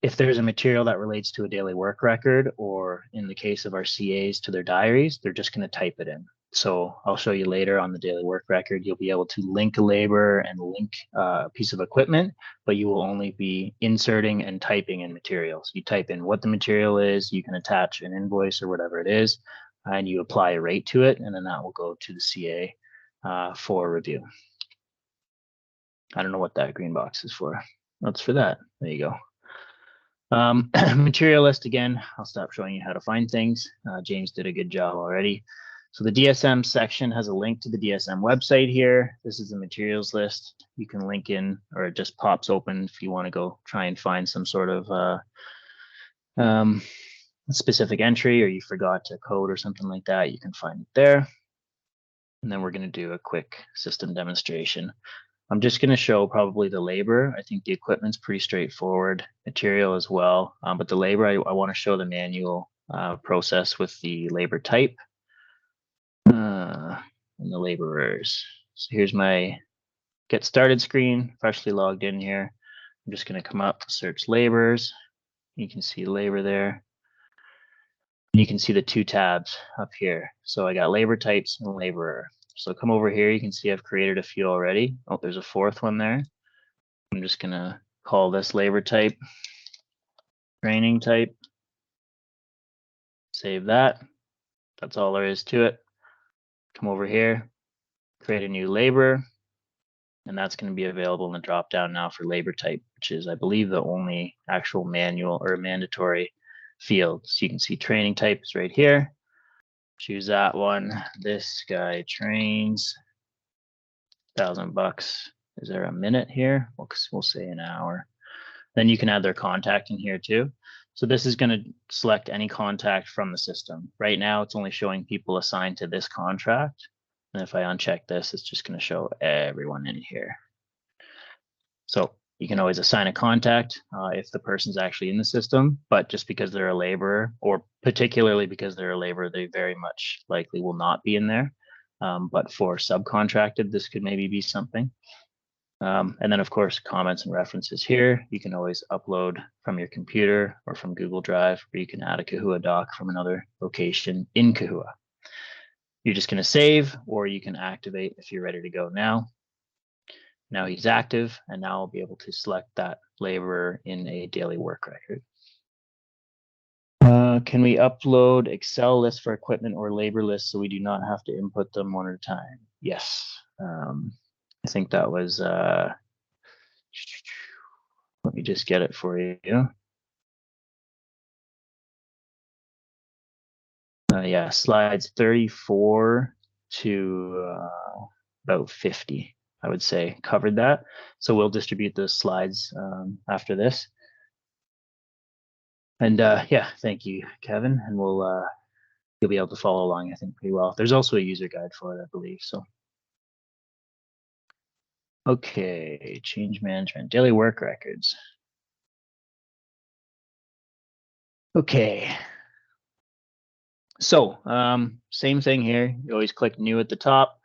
If there's a material that relates to a daily work record, or in the case of our CAs to their diaries, they're just going to type it in. So I'll show you later on the daily work record, you'll be able to link a labor and link a piece of equipment, but you will only be inserting and typing in materials. You type in what the material is, you can attach an invoice or whatever it is, and you apply a rate to it, and then that will go to the CA for review. I don't know what that green box is for. That's for that. There you go. Material list, again, I'll stop showing you how to find things. James did a good job already. So the DSM section has a link to the DSM website here. This is the materials list. You can link in, or it just pops open if you want to go try and find some sort of specific entry, or you forgot a code or something like that, you can find it there. And then we're going to do a quick system demonstration. I'm just going to show probably the labor. I think the equipment's pretty straightforward, material as well. But the labor, I want to show the manual process with the labor type and the laborers. So here's my get started screen, freshly logged in here. I'm just going to come up, search laborers. You can see labor there. And you can see the two tabs up here. So I got labor types and laborer. So come over here, you can see I've created a few already. Oh, there's a fourth one there. I'm just gonna call this labor type, training type. Save that. That's all there is to it. Come over here, create a new labor, and that's gonna be available in the drop down now for labor type, which is, I believe, the only actual manual or mandatory field. So you can see training type is right here. Choose that one. This guy trains $1,000. Is there a minute here? We'll say an hour. Then you can add their contact in here too. So this is going to select any contact from the system. Right now, it's only showing people assigned to this contract. And if I uncheck this, it's just going to show everyone in here. So you can always assign a contact if the person's actually in the system, but just because they're a laborer, or particularly because they're a laborer, they very much likely will not be in there. But for subcontracted, this could maybe be something. And then, of course, comments and references here. You can always upload from your computer or from Google Drive, or you can add a Kahua doc from another location in Kahua. You're just going to save, or you can activate if you're ready to go now. Now he's active, and now I'll be able to select that laborer in a daily work record. Can we upload Excel lists for equipment or labor lists so we do not have to input them one at a time? Yes. I think that was, let me just get it for you. Yeah, slides 34 to about 50. I would say covered that. So we'll distribute those slides after this. And yeah, thank you, Kevin. And you'll be able to follow along, I think, pretty well. There's also a user guide for it, I believe. So, okay, change management, daily work records. Okay. So same thing here. You always click new at the top.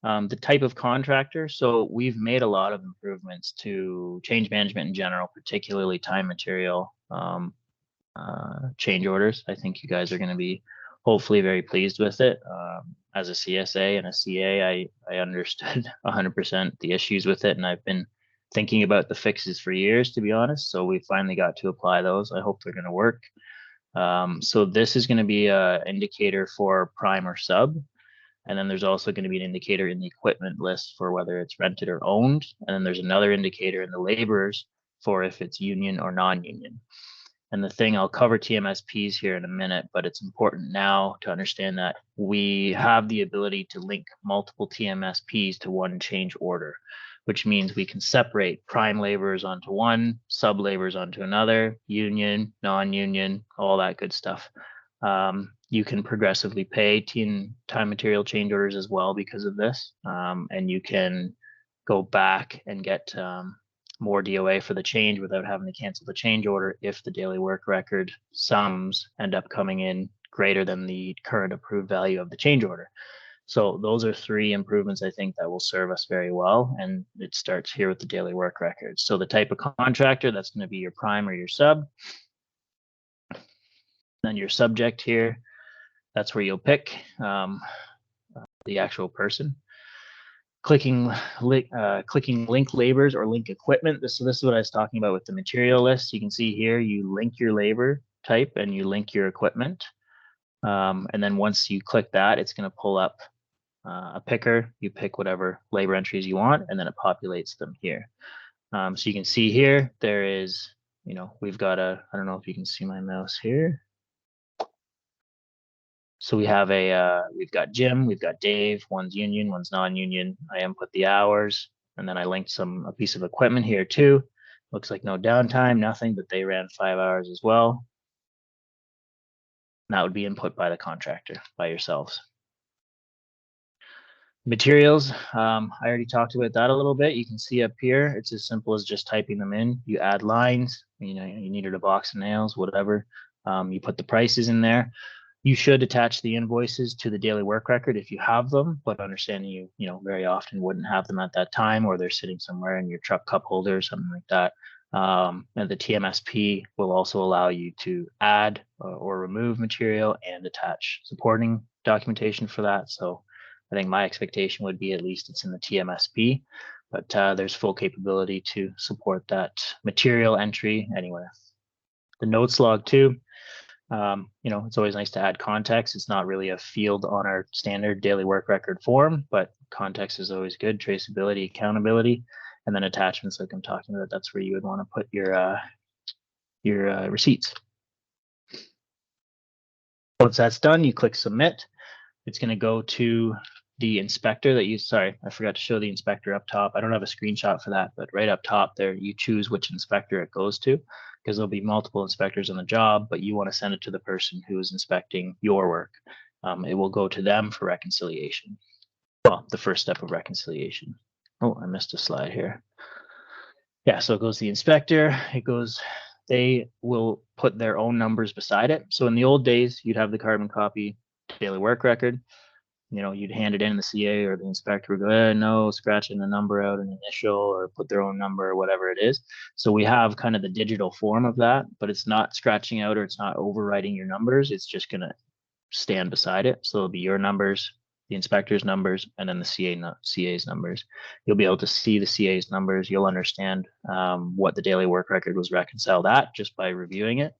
The type of contractor. So we've made a lot of improvements to change management in general, particularly time material change orders. I think you guys are going to be hopefully very pleased with it. As a CSA and a CA, I understood 100% the issues with it, and I've been thinking about the fixes for years, to be honest. So we finally got to apply those. I hope they're going to work. So this is going to be an indicator for prime or sub. And then there's also going to be an indicator in the equipment list for whether it's rented or owned. And then there's another indicator in the laborers for if it's union or non-union. And the thing, I'll cover TMSPs here in a minute, but it's important now to understand that we have the ability to link multiple TMSPs to one change order, which means we can separate prime laborers onto one, sub laborers onto another, union, non-union, all that good stuff. You can progressively pay time material change orders as well because of this. And you can go back and get more DOA for the change without having to cancel the change order if the daily work record sums end up coming in greater than the current approved value of the change order. So those are 3 improvements I think that will serve us very well. And it starts here with the daily work record. So the type of contractor, that's going to be your prime or your sub. Then your subject here, that's where you'll pick the actual person. Clicking link labors or link equipment. So this is what I was talking about with the material list. You can see here, you link your labor type and you link your equipment. And then once you click that, it's going to pull up a picker. You pick whatever labor entries you want, and then it populates them here. So you can see here, there is, we've got I don't know if you can see my mouse here. So we have we've got Jim, we've got Dave, one's union, one's non-union. I input the hours, and then I linked a piece of equipment here too. Looks like no downtime, nothing, but they ran 5 hours as well. And that would be input by the contractor, by yourselves. Materials, I already talked about that a little bit. You can see up here, it's as simple as just typing them in. You add lines, you needed a box of nails, whatever. You put the prices in there. You should attach the invoices to the daily work record if you have them, but understanding you very often wouldn't have them at that time, or they're sitting somewhere in your truck cup holder or something like that. And the TMSP will also allow you to add or remove material and attach supporting documentation for that. So I think my expectation would be at least it's in the TMSP, but there's full capability to support that material entry anywhere. The notes log too. It's always nice to add context. It's not really a field on our standard daily work record form, but context is always good. Traceability, accountability, and then attachments like I'm talking about. That's where you would want to put your receipts. Once that's done, you click submit. It's going to go to the inspector sorry, I forgot to show the inspector up top. I don't have a screenshot for that, but right up top there, you choose which inspector it goes to, because there'll be multiple inspectors on the job, but you want to send it to the person who is inspecting your work. It will go to them for reconciliation. Well, the first step of reconciliation. Oh, I missed a slide here. Yeah, so it goes to the inspector. They will put their own numbers beside it. So in the old days, you'd have the carbon copy daily work record. You'd hand it in, the CA or the inspector would go, no, scratching the number out, an initial, or put their own number or whatever it is. So we have kind of the digital form of that, but it's not scratching out or it's not overwriting your numbers. It's just going to stand beside it. So it'll be your numbers, the inspector's numbers, and then the CA's numbers. You'll be able to see the CA's numbers. You'll understand what the daily work record was reconciled at just by reviewing it.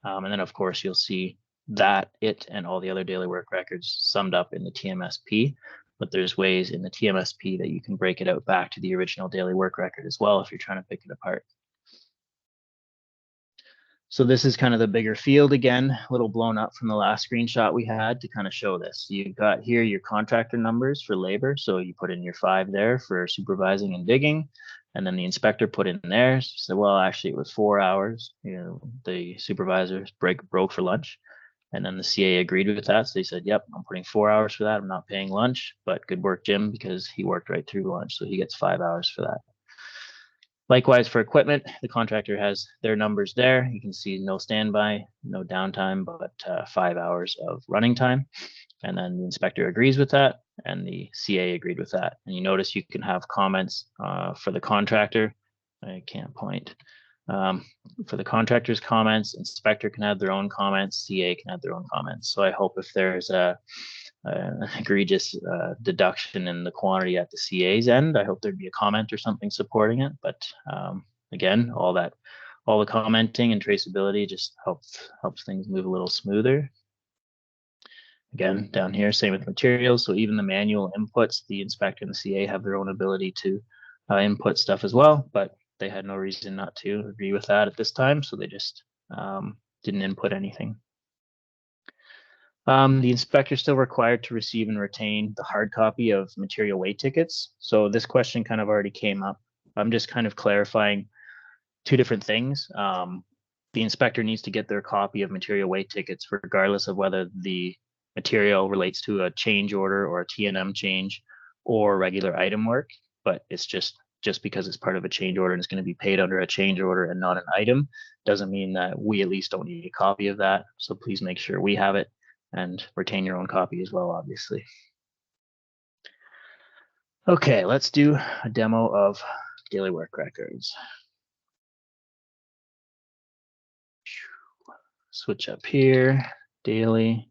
And then, of course, you'll see that it and all the other daily work records summed up in the TMSP, but there's ways in the TMSP that you can break it out back to the original daily work record as well if you're trying to pick it apart. So this is kind of the bigger field again, a little blown up from the last screenshot we had to kind of show this. You've got here your contractor numbers for labor. So you put in your 5 there for supervising and digging, and then the inspector put in there. So, well, actually it was 4 hours. The supervisor broke for lunch. And then the CA agreed with that. So they said, yep, I'm putting 4 hours for that. I'm not paying lunch, but good work, Jim, because he worked right through lunch. So he gets 5 hours for that. Likewise for equipment, the contractor has their numbers there. You can see no standby, no downtime, but 5 hours of running time. And then the inspector agrees with that and the CA agreed with that. And you notice you can have comments for the contractor. I can't point. For the contractor's comments, inspector can add their own comments, CA can add their own comments. So I hope if there's an egregious deduction in the quantity at the CA's end, I hope there'd be a comment or something supporting it. But again, all the commenting and traceability just helps things move a little smoother. Again, down here, same with materials. So even the manual inputs, the inspector and the CA have their own ability to input stuff as well, but they had no reason not to agree with that at this time, so they just didn't input anything. The inspector is still required to receive and retain the hard copy of material weight tickets. So this question kind of already came up. I'm just kind of clarifying 2 different things. The inspector needs to get their copy of material weight tickets regardless of whether the material relates to a change order or a T&M change or regular item work, but it's just just because it's part of a change order and it's going to be paid under a change order and not an item, doesn't mean that we at least don't need a copy of that. So please make sure we have it and retain your own copy as well, obviously. Okay, let's do a demo of daily work records. Switch up here, daily.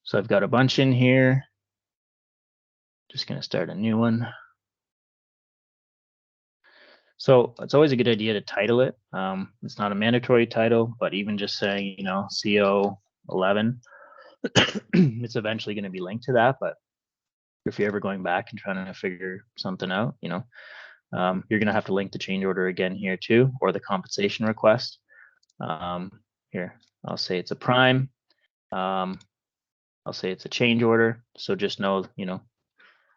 So I've got a bunch in here. Just going to start a new one. So it's always a good idea to title it. It's not a mandatory title, but even just saying, you know, CO 11, it's eventually going to be linked to that. But if you're ever going back and trying to figure something out, you know, you're going to have to link the change order again here too, or the compensation request. Here, I'll say it's a prime. I'll say it's a change order. So just know, you know,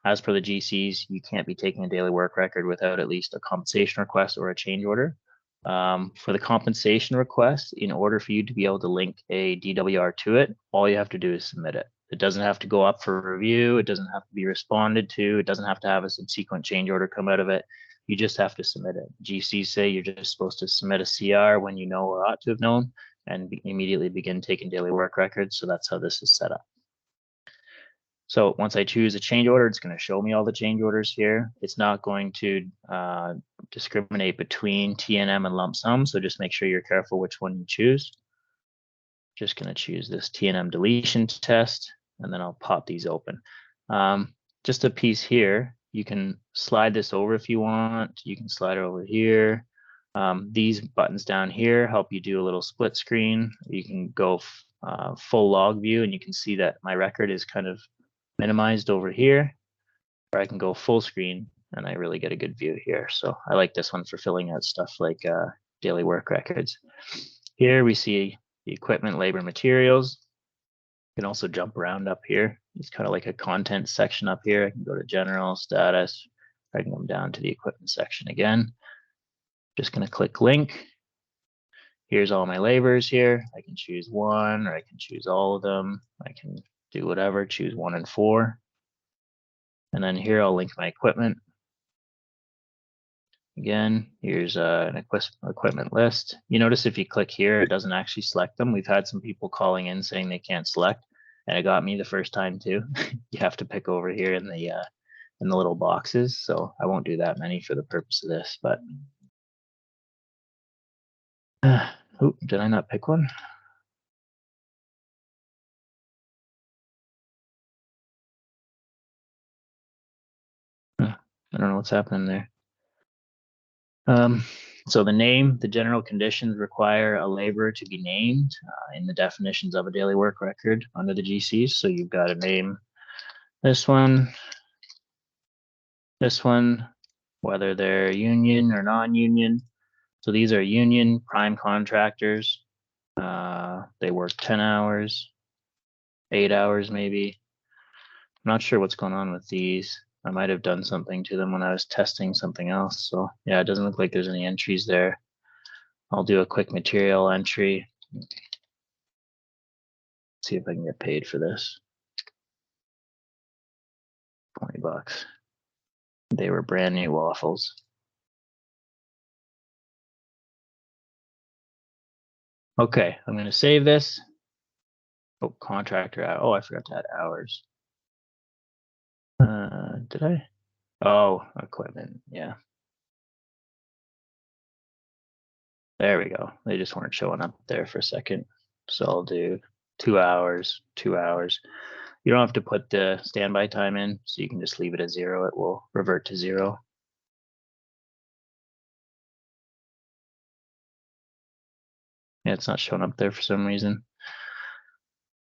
as per the GCs, you can't be taking a daily work record without at least a compensation request or a change order. For the compensation request, in order for you to be able to link a DWR to it, all you have to do is submit it. It doesn't have to go up for review. It doesn't have to be responded to. It doesn't have to have a subsequent change order come out of it. You just have to submit it. GCs say you're just supposed to submit a CR when you know or ought to have known and immediately begin taking daily work records. So that's how this is set up. So once I choose a change order, it's going to show me all the change orders here. It's not going to discriminate between TNM and lump sum. So just make sure you're careful which one you choose. Just going to choose this TNM deletion test, and then I'll pop these open. Just a piece here. You can slide this over if you want. You can slide it over here. These buttons down here help you do a little split screen. You can go full log view, and you can see that my record is kind of minimized over here, or I can go full screen and I really get a good view here. So I like this one for filling out stuff like daily work records. Here we see the equipment, labor, materials. You can also jump around up here. It's kind of like a content section up here. I can go to general, status. I can come down to the equipment section again. Just going to click link. Here's all my labors here. I can choose one, or I can choose all of them. I can do whatever, choose 1 and 4. And then here I'll link my equipment. Again, here's an equipment list. You notice if you click here, it doesn't actually select them. We've had some people calling in saying they can't select, and it got me the first time too. You have to pick over here in the little boxes. So I won't do that many for the purpose of this, but oh, did I not pick one? I don't know what's happening there. So the name, the general conditions require a laborer to be named in the definitions of a daily work record under the GCs. So you've got to name this one, whether they're union or non-union. So these are union prime contractors. They work 10 hours, 8 hours maybe. I'm not sure what's going on with these. I might have done something to them when I was testing something else. So yeah, it doesn't look like there's any entries there. I'll do a quick material entry. See if I can get paid for this. $20. They were brand new waffles. Okay, I'm going to save this. Oh, contractor. Oh, I forgot to add hours. Did I? Oh, equipment. Yeah. There we go. They just weren't showing up there for a second. So I'll do 2 hours, 2 hours. You don't have to put the standby time in, so you can just leave it at 0. It will revert to 0. Yeah, it's not showing up there for some reason.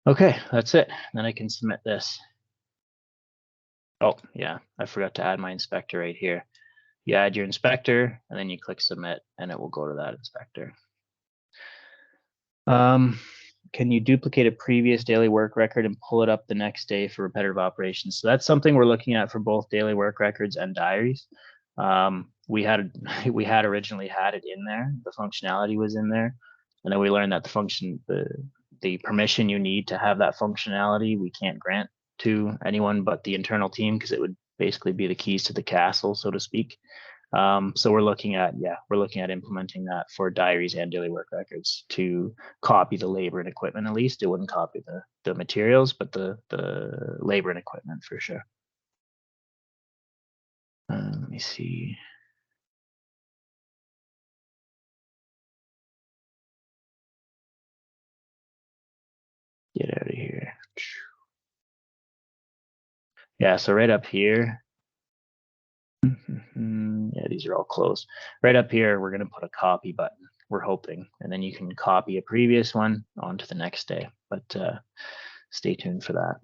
Okay, that's it. Then I can submit this. Oh, yeah, I forgot to add my inspector right here. You add your inspector, and then you click submit, and it will go to that inspector. Can you duplicate a previous daily work record and pull it up the next day for repetitive operations? So that's something we're looking at for both daily work records and diaries. We had originally had it in there. The functionality was in there, and then we learned that the permission you need to have that functionality, we can't grant to anyone but the internal team, because it would basically be the keys to the castle, so to speak. So we're looking at implementing that for diaries and daily work records to copy the labor and equipment. At least it wouldn't copy the materials, but the labor and equipment for sure. Let me see. Get out of here. Yeah, so right up here. Yeah, these are all closed. Right up here, we're going to put a copy button. We're hoping, and then you can copy a previous one onto the next day. But stay tuned for that.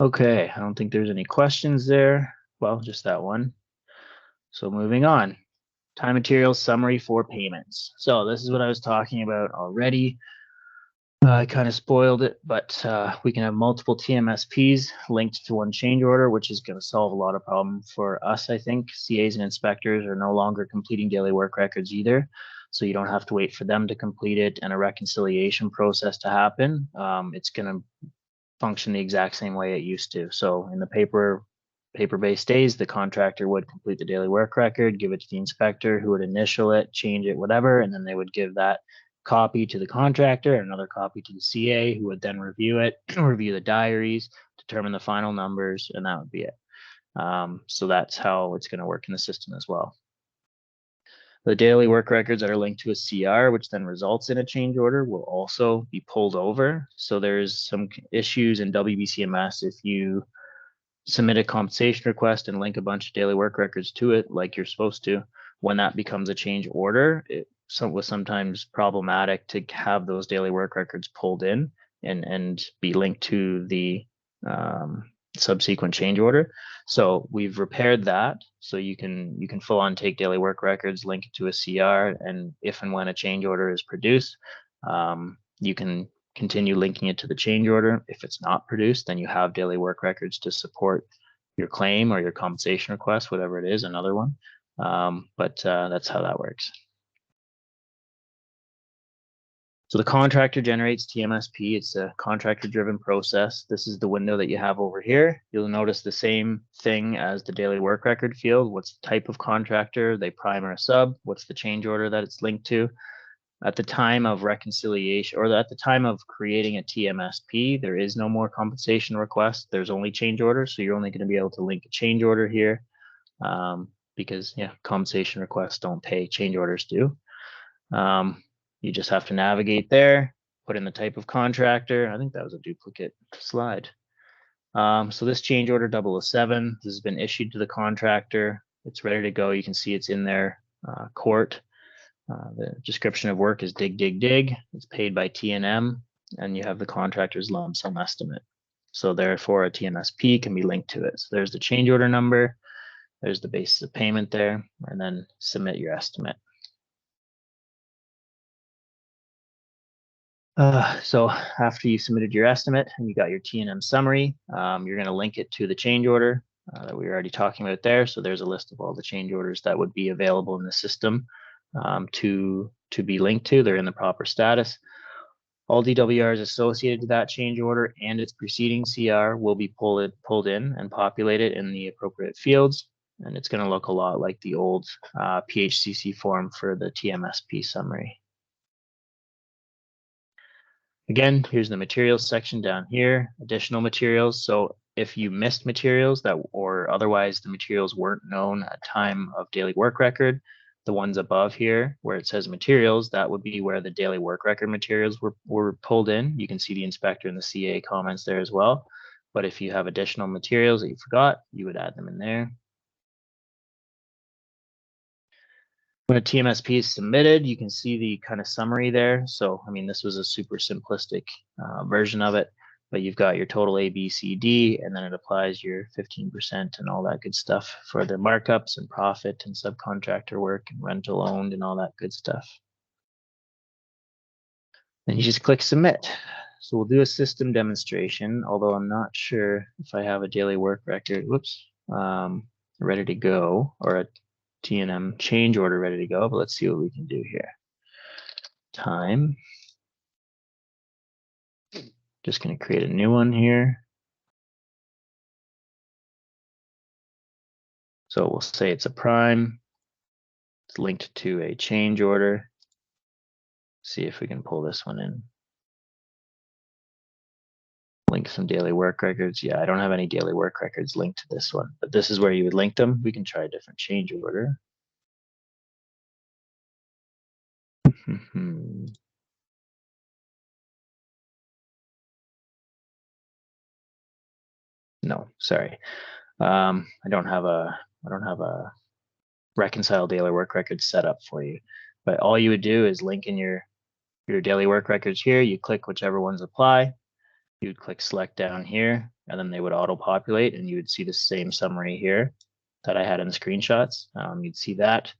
Okay, I don't think there's any questions there. Well, just that one. So moving on. Time materials summary for payments. So this is what I was talking about already. I kind of spoiled it, but we can have multiple TMSPs linked to one change order, which is going to solve a lot of problems for us, I think. CAs and inspectors are no longer completing daily work records either, so you don't have to wait for them to complete it and a reconciliation process to happen. It's going to function the exact same way it used to. So in the paper-based days, the contractor would complete the daily work record, give it to the inspector, who would initial it, change it, whatever, and then they would give that copy to the contractor, another copy to the CA, who would then review it, review the diaries, determine the final numbers, and that would be it. So that's how it's going to work in the system as well. The daily work records that are linked to a CR, which then results in a change order, will also be pulled over. So there's some issues in WBCMS if you submit a compensation request and link a bunch of daily work records to it like you're supposed to. When that becomes a change order, it was sometimes problematic to have those daily work records pulled in and be linked to the subsequent change order. So we've repaired that. So you can full on take daily work records, link it to a CR, and if and when a change order is produced, you can continue linking it to the change order. If it's not produced, then you have daily work records to support your claim or your compensation request, whatever it is, another one. But that's how that works. So the contractor generates TMSP. It's a contractor-driven process. This is the window that you have over here. You'll notice the same thing as the daily work record field. What's the type of contractor? They prime or a sub? What's the change order that it's linked to? At the time of reconciliation, or at the time of creating a TMSP, there is no more compensation request. There's only change orders. So you're only going to be able to link a change order here because, yeah, compensation requests don't pay, change orders do. You just have to navigate there, put in the type of contractor. I think that was a duplicate slide. So this change order 007, this has been issued to the contractor. It's ready to go. You can see it's in their court. The description of work is dig, dig, dig. It's paid by T&M, and you have the contractor's lump sum estimate. So therefore, a TMSP can be linked to it. So there's the change order number. There's the basis of payment there, and then submit your estimate. So after you submitted your estimate and you got your T&M summary, you're going to link it to the change order that we were already talking about there. So there's a list of all the change orders that would be available in the system to be linked to. They're in the proper status. All DWRs associated to that change order and its preceding CR will be pulled in and populated in the appropriate fields. And it's going to look a lot like the old PHCC form for the TMSP summary. Again, here's the materials section down here, additional materials. So if you missed materials that, or otherwise the materials weren't known at time of daily work record, the ones above here where it says materials, that would be where the daily work record materials were pulled in. You can see the inspector and the CA comments there as well. But if you have additional materials that you forgot, you would add them in there. When a TMSP is submitted, you can see the kind of summary there. So, I mean, this was a super simplistic version of it, but you've got your total A, B, C, D, and then it applies your 15% and all that good stuff for the markups and profit and subcontractor work and rental owned and all that good stuff. Then you just click submit. So we'll do a system demonstration, although I'm not sure if I have a daily work record, ready to go, or a T&M change order ready to go, but let's see what we can do here. Time. Just going to create a new one here. So we'll say it's a prime. It's linked to a change order. See if we can pull this one in. Link some daily work records. Yeah, I don't have any daily work records linked to this one, but this is where you would link them. We can try a different change order. No, sorry. I don't have a reconcile daily work records set up for you. But all you would do is link in your daily work records here. You click whichever ones apply. You would click select down here, and then they would auto-populate, and you would see the same summary here that I had in the screenshots. You'd see that.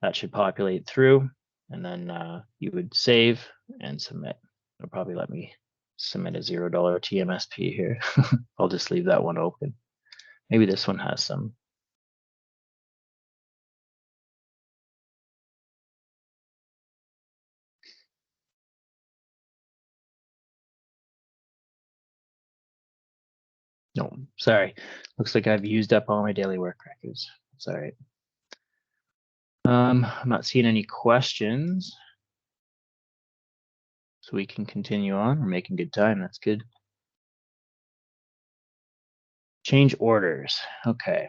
That should populate through, and then you would save and submit. It'll probably let me submit a $0 TMSP here. I'll just leave that one open. Maybe this one has some. No, sorry. Looks like I've used up all my daily work records. It's all right. I'm not seeing any questions. So we can continue on. We're making good time. That's good. Change orders. Okay.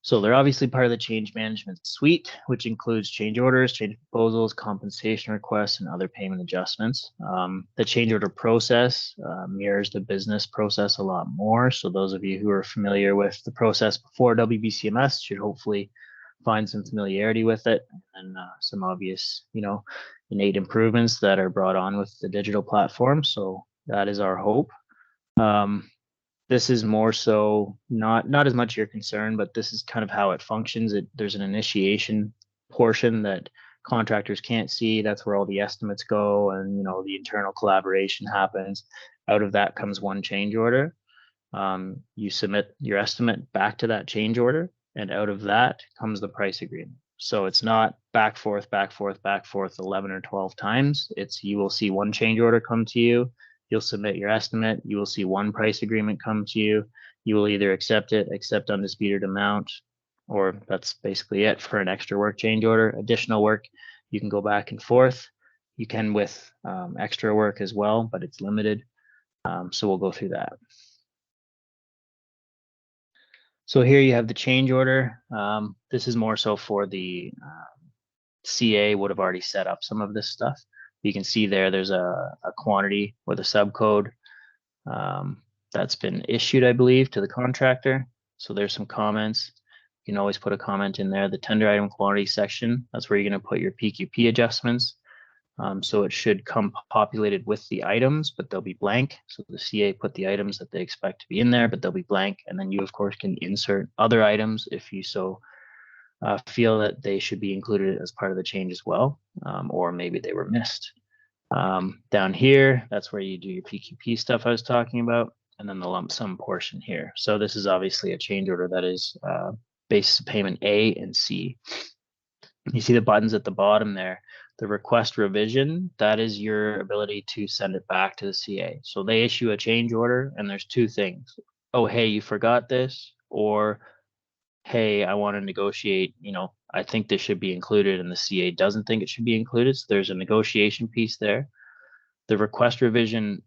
So they're obviously part of the change management suite, which includes change orders, change proposals, compensation requests, and other payment adjustments. The change order process mirrors the business process a lot more. So those of you who are familiar with the process before WBCMS should hopefully find some familiarity with it, and some obvious, innate improvements that are brought on with the digital platform. So that is our hope. This is more so not as much your concern, but this is kind of how it functions. There's an initiation portion that contractors can't see. That's where all the estimates go, and the internal collaboration happens. Out of that comes one change order. You submit your estimate back to that change order, and out of that comes the price agreement. So it's not back, forth, 11 or 12 times. You will see one change order come to you. You'll submit your estimate. You will see one price agreement come to you. You will either accept it, accept undisputed amount, or that's basically it for an extra work change order. Additional work, you can go back and forth. You can with extra work as well, but it's limited. So we'll go through that. So here you have the change order. This is more so for the CA would have already set up some of this stuff. You can see there's a quantity with a subcode that's been issued, I believe, to the contractor. So there's some comments. You can always put a comment in there. The tender item quantity section, that's where you're going to put your PQP adjustments. So it should come populated with the items, but they'll be blank. So the CA put the items that they expect to be in there, but they'll be blank. And then you, of course, can insert other items if you so feel that they should be included as part of the change as well, or maybe they were missed. Down here, that's where you do your PQP stuff I was talking about, and then the lump sum portion here. So this is obviously a change order that is basis of payment A and C. You see the buttons at the bottom there. The request revision, that is your ability to send it back to the CA. So they issue a change order, and there's two things. Oh, hey, you forgot this, or hey, I want to negotiate, I think this should be included, and the CA doesn't think it should be included. So there's a negotiation piece there. The request revision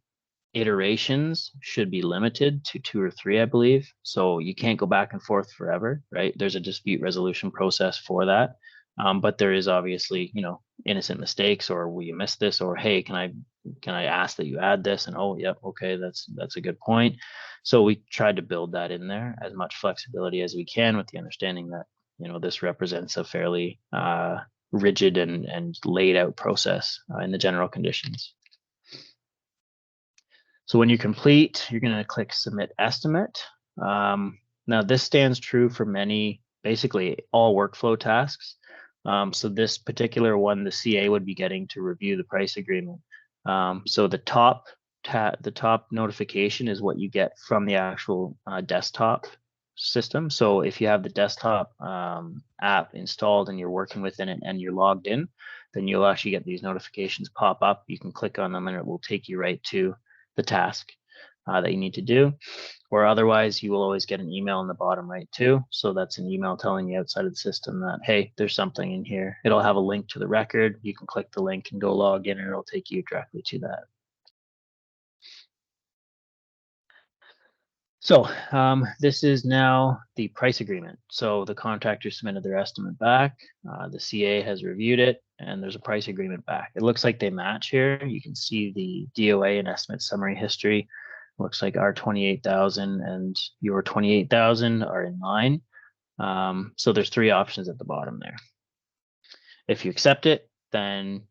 iterations should be limited to 2 or 3, I believe. So you can't go back and forth forever, right? There's a dispute resolution process for that. But there is obviously, innocent mistakes, or will you miss this, or hey, can I ask that you add this? And oh, yep, okay, that's a good point. So we tried to build that in there, as much flexibility as we can, with the understanding that this represents a fairly rigid and laid out process in the general conditions. So when you complete, you're going to click Submit Estimate. Now this stands true for basically all workflow tasks. So this particular one, the CA would be getting to review the price agreement. So the top notification is what you get from the actual desktop system. So if you have the desktop app installed and you're working within it and you're logged in, then you'll actually get these notifications pop up. You can click on them and it will take you right to the task that you need to do. Or otherwise, you will always get an email in the bottom right too. So that's an email telling you outside of the system that, hey, there's something in here. It'll have a link to the record. You can click the link and go log in, and it'll take you directly to that. So this is now the price agreement. So the contractor submitted their estimate back. The CA has reviewed it, and there's a price agreement back. It looks like they match here. You can see the DOA and estimate summary history. Looks like our 28,000 and your 28,000 are in line. So there's three options at the bottom there. If you accept it, then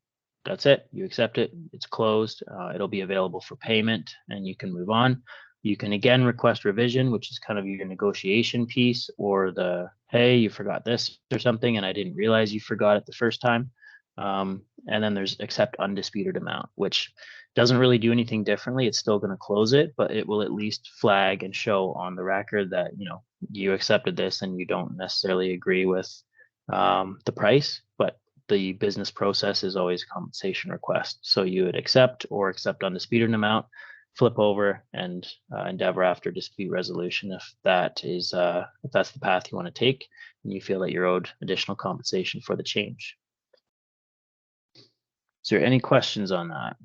that's it. You accept it. It's closed. It'll be available for payment, and you can move on. You can again request revision, which is kind of your negotiation piece, or the, hey, you forgot this or something, and I didn't realize you forgot it the first time. And then there's accept undisputed amount, which doesn't really do anything differently. It's still going to close it, but it will at least flag and show on the record that, you know, you accepted this and you don't necessarily agree with the price, but the business process is always compensation request. So you would accept or accept undisputed amount, flip over and endeavor after dispute resolution if that is if that's the path you want to take and you feel that you're owed additional compensation for the change. Is there any questions on that?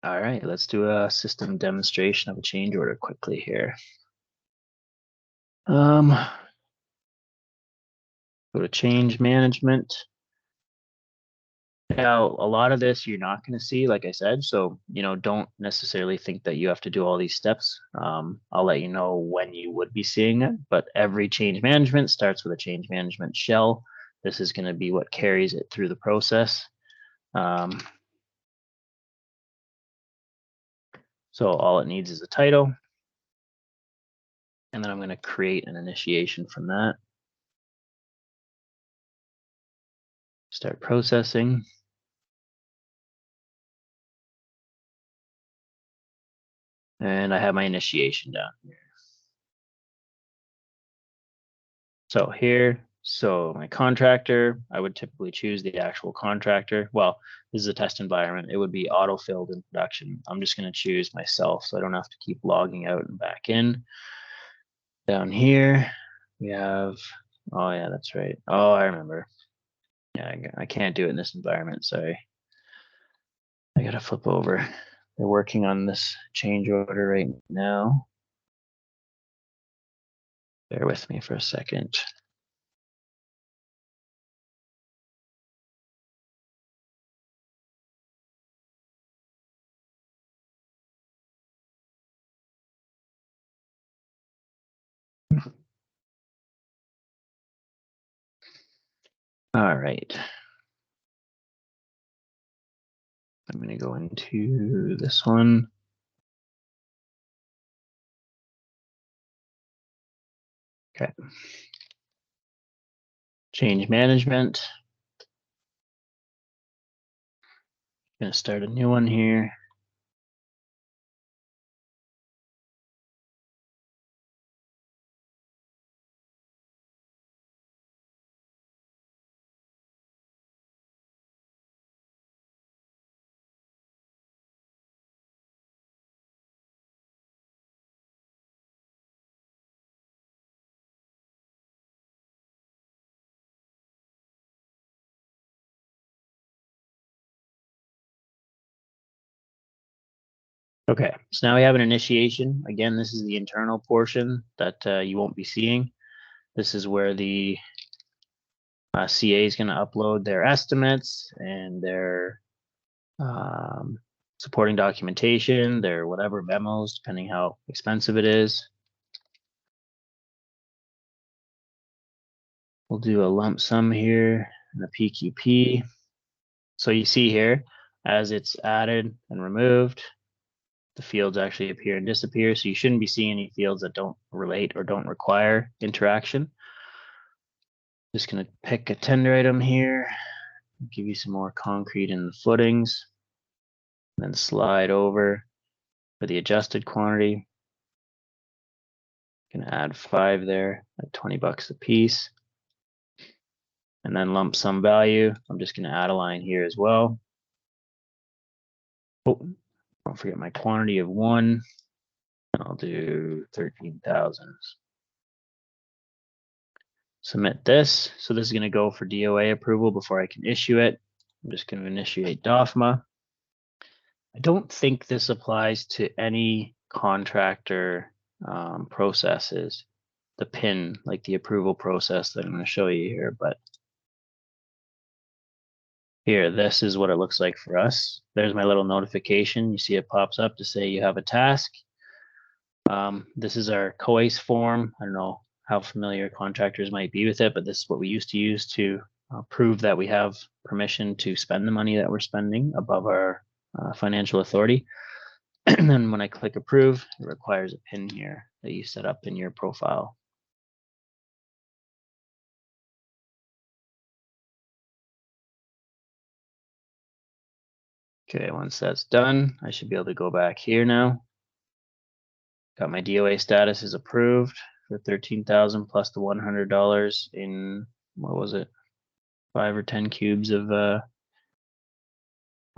All right, let's do a system demonstration of a change order quickly here. Go to change management. Now, a lot of this you're not going to see, like I said, so, you know, don't necessarily think that you have to do all these steps. I'll let you know when you would be seeing it, but every change management starts with a change management shell. This is going to be what carries it through the process. So all it needs is a title. And then I'm going to create an initiation from that. Start processing. And I have my initiation down here. So here, so my contractor, I would typically choose the actual contractor. Well, this is a test environment. It would be auto-filled in production. I'm just going to choose myself so I don't have to keep logging out and back in. Down here, we have, oh yeah, that's right. Oh, I remember. Yeah, I can't do it in this environment, sorry. I gotta flip over. They're working on this change order right now. Bear with me for a second. All right. I'm going to go into this one. Okay. Change management. Going to start a new one here. Okay, so now we have an initiation. Again, this is the internal portion that you won't be seeing. This is where the CA is going to upload their estimates and their supporting documentation, their whatever memos, depending how expensive it is. We'll do a lump sum here and a PQP. So you see here, as it's added and removed, the fields actually appear and disappear. So you shouldn't be seeing any fields that don't relate or don't require interaction. Just going to pick a tender item here, give you some more concrete in the footings, then slide over for the adjusted quantity. Gonna add 5 there at $20 a piece. And then lump sum value, I'm just gonna add a line here as well. Oh, don't forget my quantity of 1. I'll do 13,000. Submit this. So this is going to go for DOA approval before I can issue it. I'm just going to initiate DOFMA. I don't think this applies to any contractor processes, the PIN, like the approval process that I'm going to show you here. But here, this is what it looks like for us. There's my little notification. You see it pops up to say you have a task. This is our COACE form. I don't know how familiar contractors might be with it, but this is what we used to use to prove that we have permission to spend the money that we're spending above our financial authority. And then when I click approve, it requires a PIN here that you set up in your profile. Okay, once that's done, I should be able to go back here now. Got my DOA status is approved for 13,000 plus the $100 in, what was it, 5 or 10 cubes of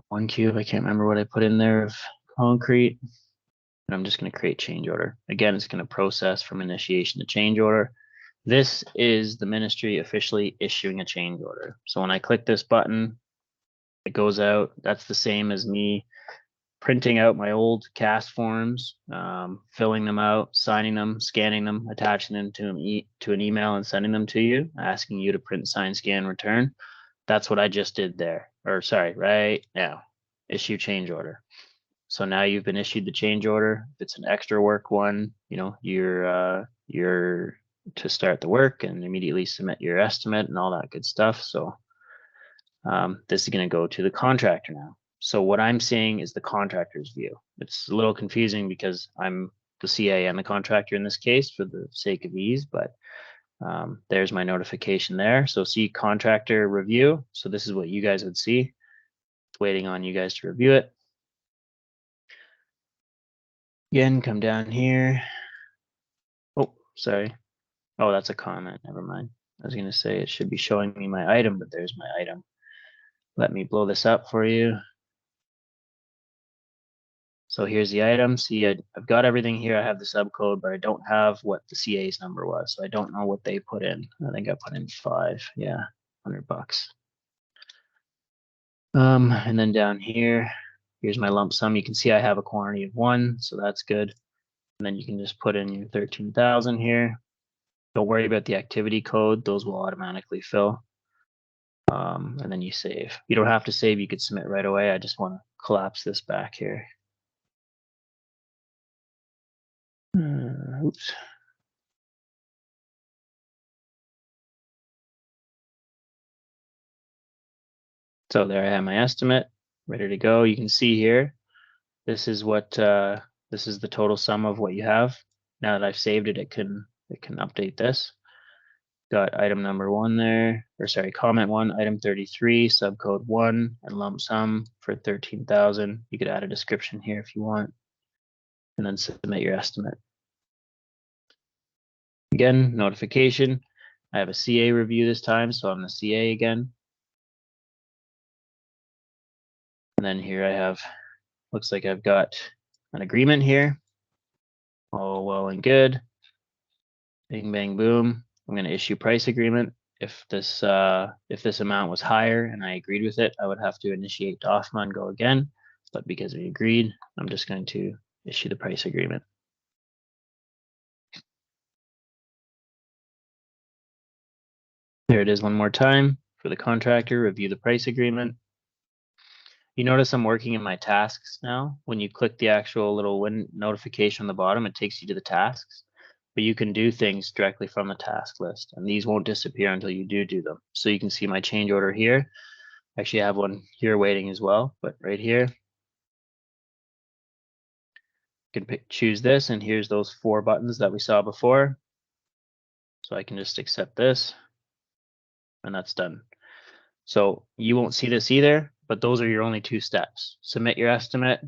1 cube. I can't remember what I put in there of concrete. And I'm just going to create change order. Again, it's going to process from initiation to change order. This is the ministry officially issuing a change order. So when I click this button, it goes out. That's the same as me printing out my old CAS forms, filling them out, signing them, scanning them, attaching them to an email and sending them to you, asking you to print, sign, scan, return. That's what I just did there. Or sorry, right now, issue change order. So now you've been issued the change order. If it's an extra work one, you know, you're to start the work and immediately submit your estimate and all that good stuff. So this is going to go to the contractor now. So what I'm seeing is the contractor's view. It's a little confusing because I'm the CA and the contractor in this case for the sake of ease, but there's my notification there. So see contractor review. So this is what you guys would see. It's waiting on you guys to review it. Again, come down here. Oh, sorry. Oh, that's a comment. Never mind. I was going to say it should be showing me my item, but there's my item. Let me blow this up for you. So here's the item. See, I've got everything here. I have the subcode, but I don't have what the CA's number was. So I don't know what they put in. I think I put in 5. Yeah, $100. And then down here, here's my lump sum. You can see I have a quantity of 1, so that's good. And then you can just put in your 13,000 here. Don't worry about the activity code. Those will automatically fill. And then you save. You don't have to save. You could submit right away. I just want to collapse this back here. Oops. So there I have my estimate ready to go. You can see here, this is what this is the total sum of what you have. Now that I've saved it, it can update this. Got item number 1 there, or sorry, comment 1, item 33, subcode 1, and lump sum for 13,000. You could add a description here if you want, and then submit your estimate. Again, notification. I have a CA review this time, so I'm the CA again. And then here I have, looks like I've got an agreement here. All well and good. Bing, bang, boom. I'm going to issue price agreement. If this amount was higher and I agreed with it, I would have to initiate DOFMA and go again. But because we agreed, I'm just going to issue the price agreement. There it is one more time for the contractor. Review the price agreement. You notice I'm working in my tasks now. When you click the actual little notification on the bottom, it takes you to the tasks. But you can do things directly from the task list, and these won't disappear until you do them. So you can see my change order here. Actually, I have one here waiting as well, but right here, you can choose this, and here's those 4 buttons that we saw before. So I can just accept this, and that's done. So you won't see this either, but those are your only 2 steps. Submit your estimate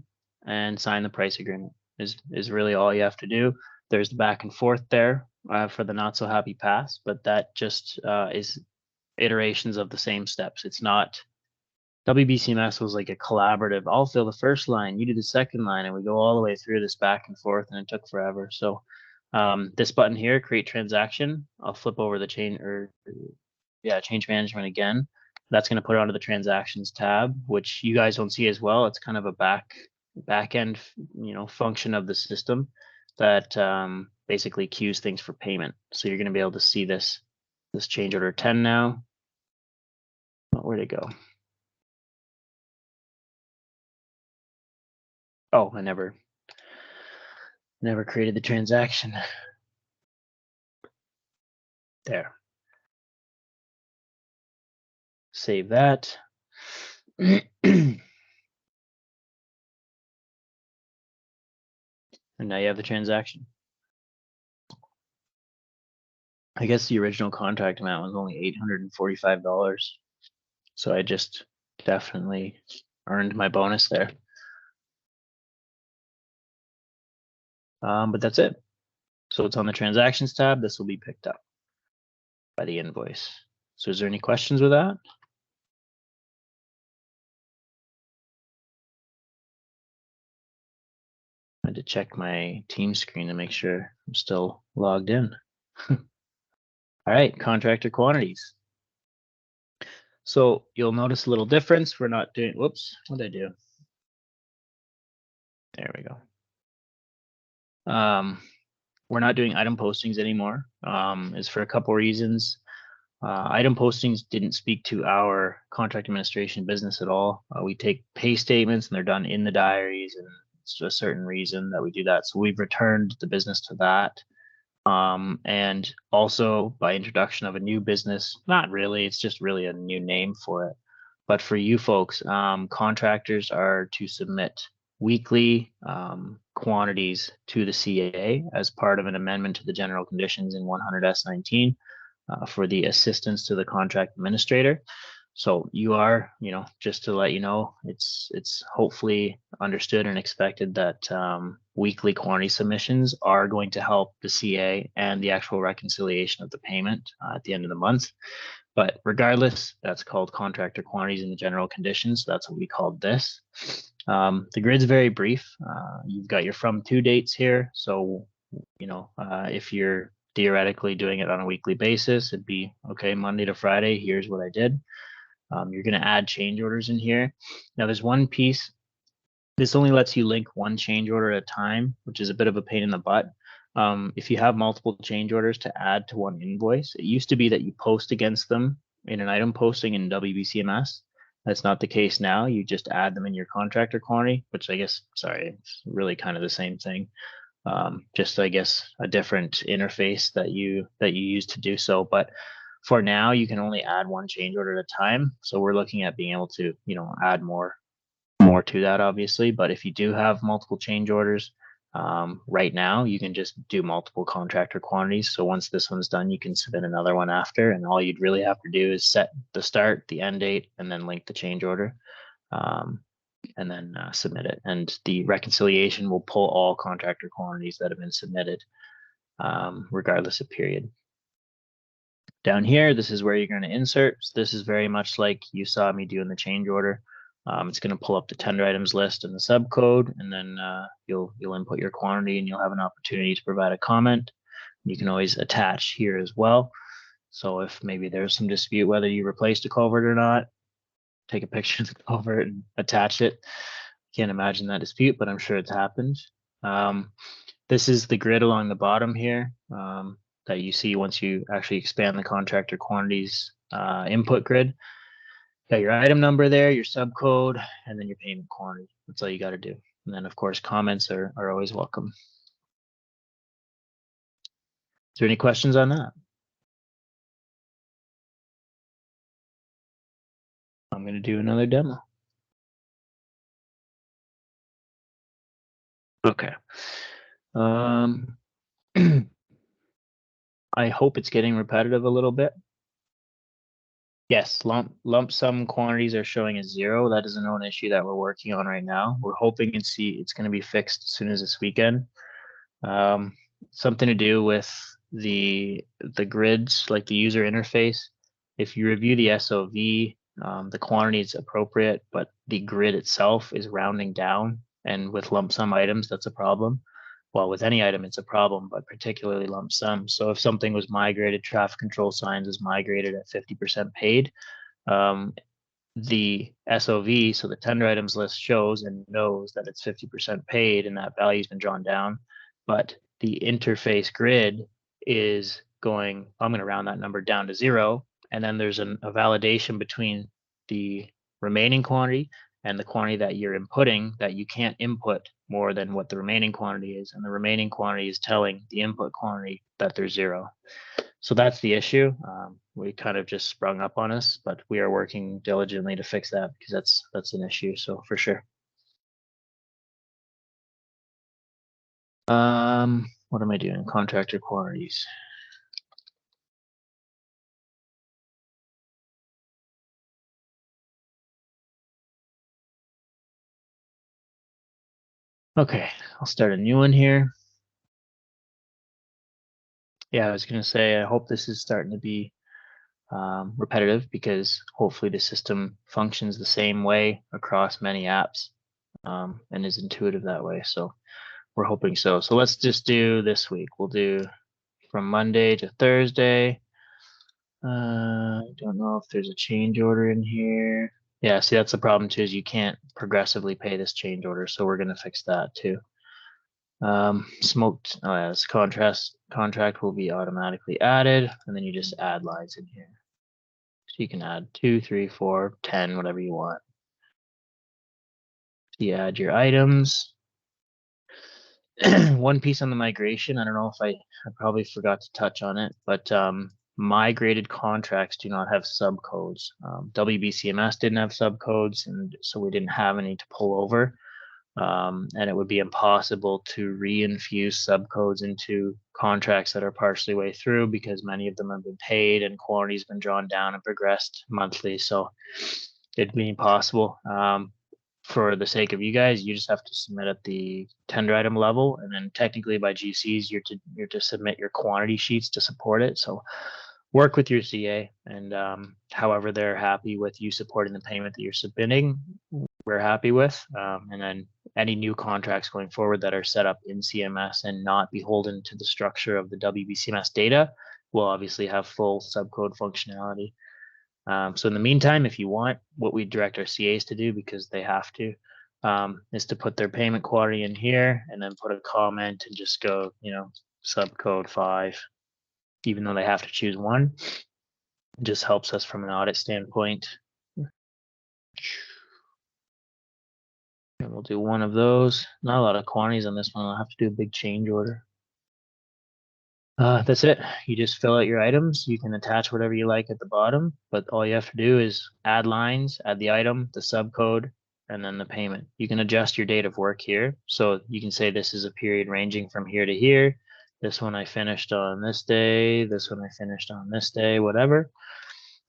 and sign the price agreement is really all you have to do. there's the back and forth there for the not so happy pass, but that just is iterations of the same steps. It's not, WBCMS was like a collaborative, I'll fill the first line, you do the second line, and we go all the way through this back and forth, and it took forever. So this button here, create transaction, I'll flip over the change management again. That's going to put it onto the transactions tab, which you guys don't see as well. It's kind of a back end, function of the system that basically queues things for payment. So you're going to be able to see this change order 10 now. Oh, where'd it go? Oh, I never created the transaction. There. Save that. And now you have the transaction. I guess the original contract amount was only $845. So I just definitely earned my bonus there. But that's it. So it's on the transactions tab. This will be picked up by the invoice. So is there any questions with that? I had to check my team screen to make sure I'm still logged in. All right, contractor quantities. So you'll notice a little difference. We're not doing, whoops, what did I do? There we go. We're not doing item postings anymore. Is for a couple reasons. Item postings didn't speak to our contract administration business at all. We take pay statements and they're done in the diaries, and it's a certain reason that we do that. So we've returned the business to that. And also by introduction of a new business, not really, it's just really a new name for it. But for you folks, contractors are to submit weekly quantities to the CAA as part of an amendment to the general conditions in 100S19 for the assistance to the contract administrator. So you are, just to let you know, it's hopefully understood and expected that weekly quantity submissions are going to help the CA and the actual reconciliation of the payment at the end of the month. But regardless, that's called contractor quantities in the general conditions. So that's what we called this. The grid's very brief. You've got your from to dates here. So, if you're theoretically doing it on a weekly basis, it'd be, okay, Monday to Friday, here's what I did. You're going to add change orders in here. Now there's one piece. This only lets you link one change order at a time, which is a bit of a pain in the butt. If you have multiple change orders to add to one invoice, it used to be that you post against them in an item posting in WBCMS. That's not the case now. You just add them in your contractor quantity, which I guess, it's really kind of the same thing. Just, I guess, a different interface that you use to do so. But for now, you can only add one change order at a time. So we're looking at being able to, add more to that, obviously. But if you do have multiple change orders, right now, you can just do multiple contractor quantities. So once this one's done, you can submit another one after. And all you'd really have to do is set the start, the end date, and then link the change order. And then submit it. And the reconciliation will pull all contractor quantities that have been submitted, regardless of period. Down here, this is where you're going to insert. So this is very much like you saw me do in the change order. It's going to pull up the tender items list and the subcode, and then you'll input your quantity, and you'll have an opportunity to provide a comment. You can always attach here as well. So if maybe there's some dispute whether you replaced a culvert or not, take a picture of the culvert and attach it. Can't imagine that dispute, but I'm sure it's happened. This is the grid along the bottom here that you see once you actually expand the contractor quantities input grid. Got your item number there, your subcode, and then your payment quantity. That's all you got to do. And then, of course, comments are always welcome. Is there any questions on that? I'm going to do another demo. Okay. I hope it's getting repetitive a little bit. Yes, lump sum quantities are showing as 0. That is a known issue that we're working on right now. We're hoping and see it's going to be fixed as soon as this weekend. something to do with the grids, like the user interface. If you review the SOV, the quantity is appropriate, but the grid itself is rounding down. And with lump sum items, that's a problem. Well, with any item, it's a problem, but particularly lump sum. So if something was migrated, traffic control signs is migrated at 50% paid, the SOV, so the tender items list shows and knows that it's 50% paid and that value's been drawn down. But the interface grid is going, I'm going to round that number down to 0. And then there's a validation between the remaining quantity and the quantity that you're inputting, that you can't input more than what the remaining quantity is. And the remaining quantity is telling the input quantity that there's 0. So that's the issue. We kind of just sprung up on us, but we are working diligently to fix that because that's an issue. So for sure. What am I doing? Contractor quantities. Okay, I'll start a new one here. Yeah, I was going to say, I hope this is starting to be repetitive because hopefully the system functions the same way across many apps and is intuitive that way. So we're hoping so. So let's just do this week. We'll do from Monday to Thursday. I don't know if there's a change order in here. Yeah, see, that's the problem too, is you can't progressively pay this change order. So we're going to fix that too. Smoked, oh yeah, this contract will be automatically added, and then you just add lines in here. So you can add 2, 3, 4, 10, whatever you want. So you add your items. One piece on the migration, I don't know if I probably forgot to touch on it, but migrated contracts do not have subcodes. WBCMS didn't have subcodes, and so we didn't have any to pull over. And it would be impossible to reinfuse subcodes into contracts that are partially way through because many of them have been paid and quantity's been drawn down and progressed monthly. So it'd be impossible. For the sake of you guys, you just have to submit at the tender item level, and then technically by GCs, you're to submit your quantity sheets to support it. So work with your CA, and however they're happy with you supporting the payment that you're submitting, we're happy with. And then any new contracts going forward that are set up in CMS and not beholden to the structure of the WBCMS data will obviously have full subcode functionality. So in the meantime, if you want, what we direct our CAs to do, because they have to, is to put their payment quantity in here and then put a comment and just go, subcode 5, even though they have to choose one. It just helps us from an audit standpoint. And we'll do one of those. Not a lot of quantities on this one. I'll have to do a big change order. That's it. You just fill out your items. You can attach whatever you like at the bottom, but all you have to do is add lines, add the item, the subcode, and then the payment. You can adjust your date of work here. So you can say this is a period ranging from here to here. This one I finished on this day. This one I finished on this day, whatever.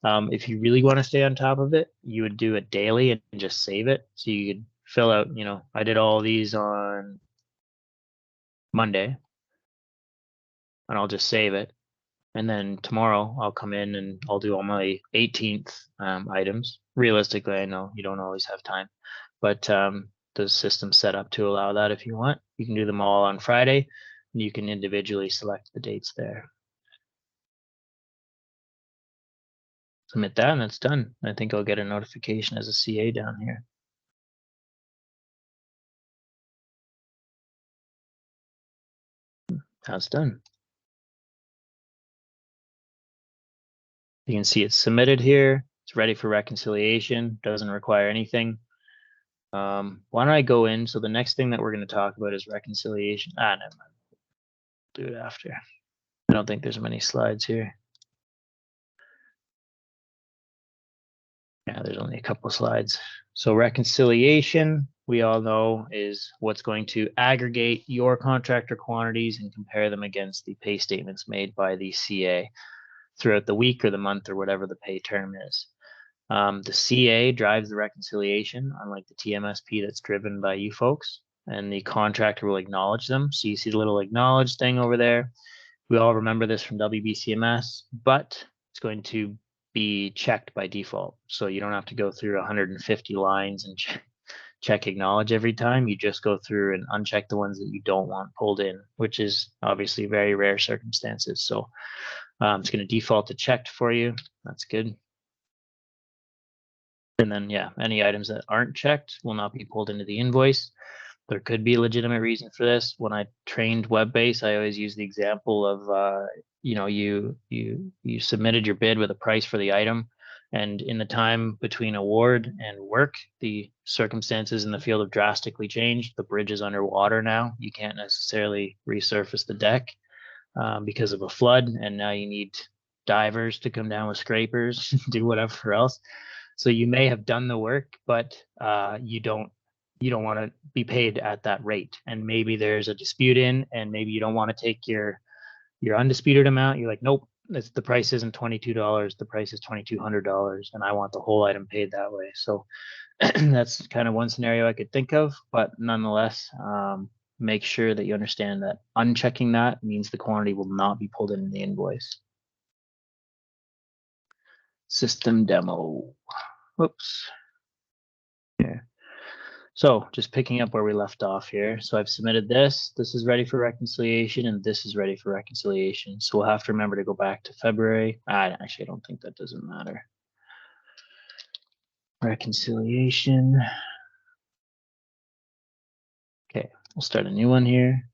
If you really want to stay on top of it, you would do it daily and just save it. So you could fill out, I did all these on Monday, and I'll just save it. And then tomorrow I'll come in and I'll do all my 18th items. Realistically, I know you don't always have time, but the system's set up to allow that if you want. You can do them all on Friday, and you can individually select the dates there. Submit that and that's done. I think I'll get a notification as a CA down here. That's done. You can see it's submitted here. It's ready for reconciliation. Doesn't require anything. Why don't I go in? So the next thing that we're going to talk about is reconciliation. Never mind. Do it after. I don't think there's many slides here. Yeah, there's only a couple of slides. So reconciliation, we all know, is what's going to aggregate your contractor quantities and compare them against the pay statements made by the CA throughout the week or the month or whatever the pay term is. The CA drives the reconciliation, unlike the TMSP that's driven by you folks. and the contractor will acknowledge them. So you see the little acknowledge thing over there. We all remember this from WBCMS, but it's going to be checked by default. So you don't have to go through 150 lines and check acknowledge every time. You just go through and uncheck the ones that you don't want pulled in, which is obviously very rare circumstances. So it's going to default to checked for you. That's good. And then, yeah, any items that aren't checked will not be pulled into the invoice. There could be a legitimate reason for this. When I trained web-based, I always use the example of, you know, you submitted your bid with a price for the item, and in the time between award and work, the circumstances in the field have drastically changed. The bridge is underwater now. You can't necessarily resurface the deck because of a flood, and now you need divers to come down with scrapers, do whatever else. So you may have done the work, but you don't want to be paid at that rate. And maybe there's a dispute in, and maybe you don't want to take your undisputed amount. You're like, nope, the price isn't $22. The price is $2,200, and I want the whole item paid that way. So that's kind of one scenario I could think of, but nonetheless, make sure that you understand that unchecking that means the quantity will not be pulled in the invoice. System demo. Whoops. Here. So just picking up where we left off here. So I've submitted this. This is ready for reconciliation, and this is ready for reconciliation. So we'll have to remember to go back to February. Actually, I don't think that doesn't matter. Reconciliation. Okay, we'll start a new one here.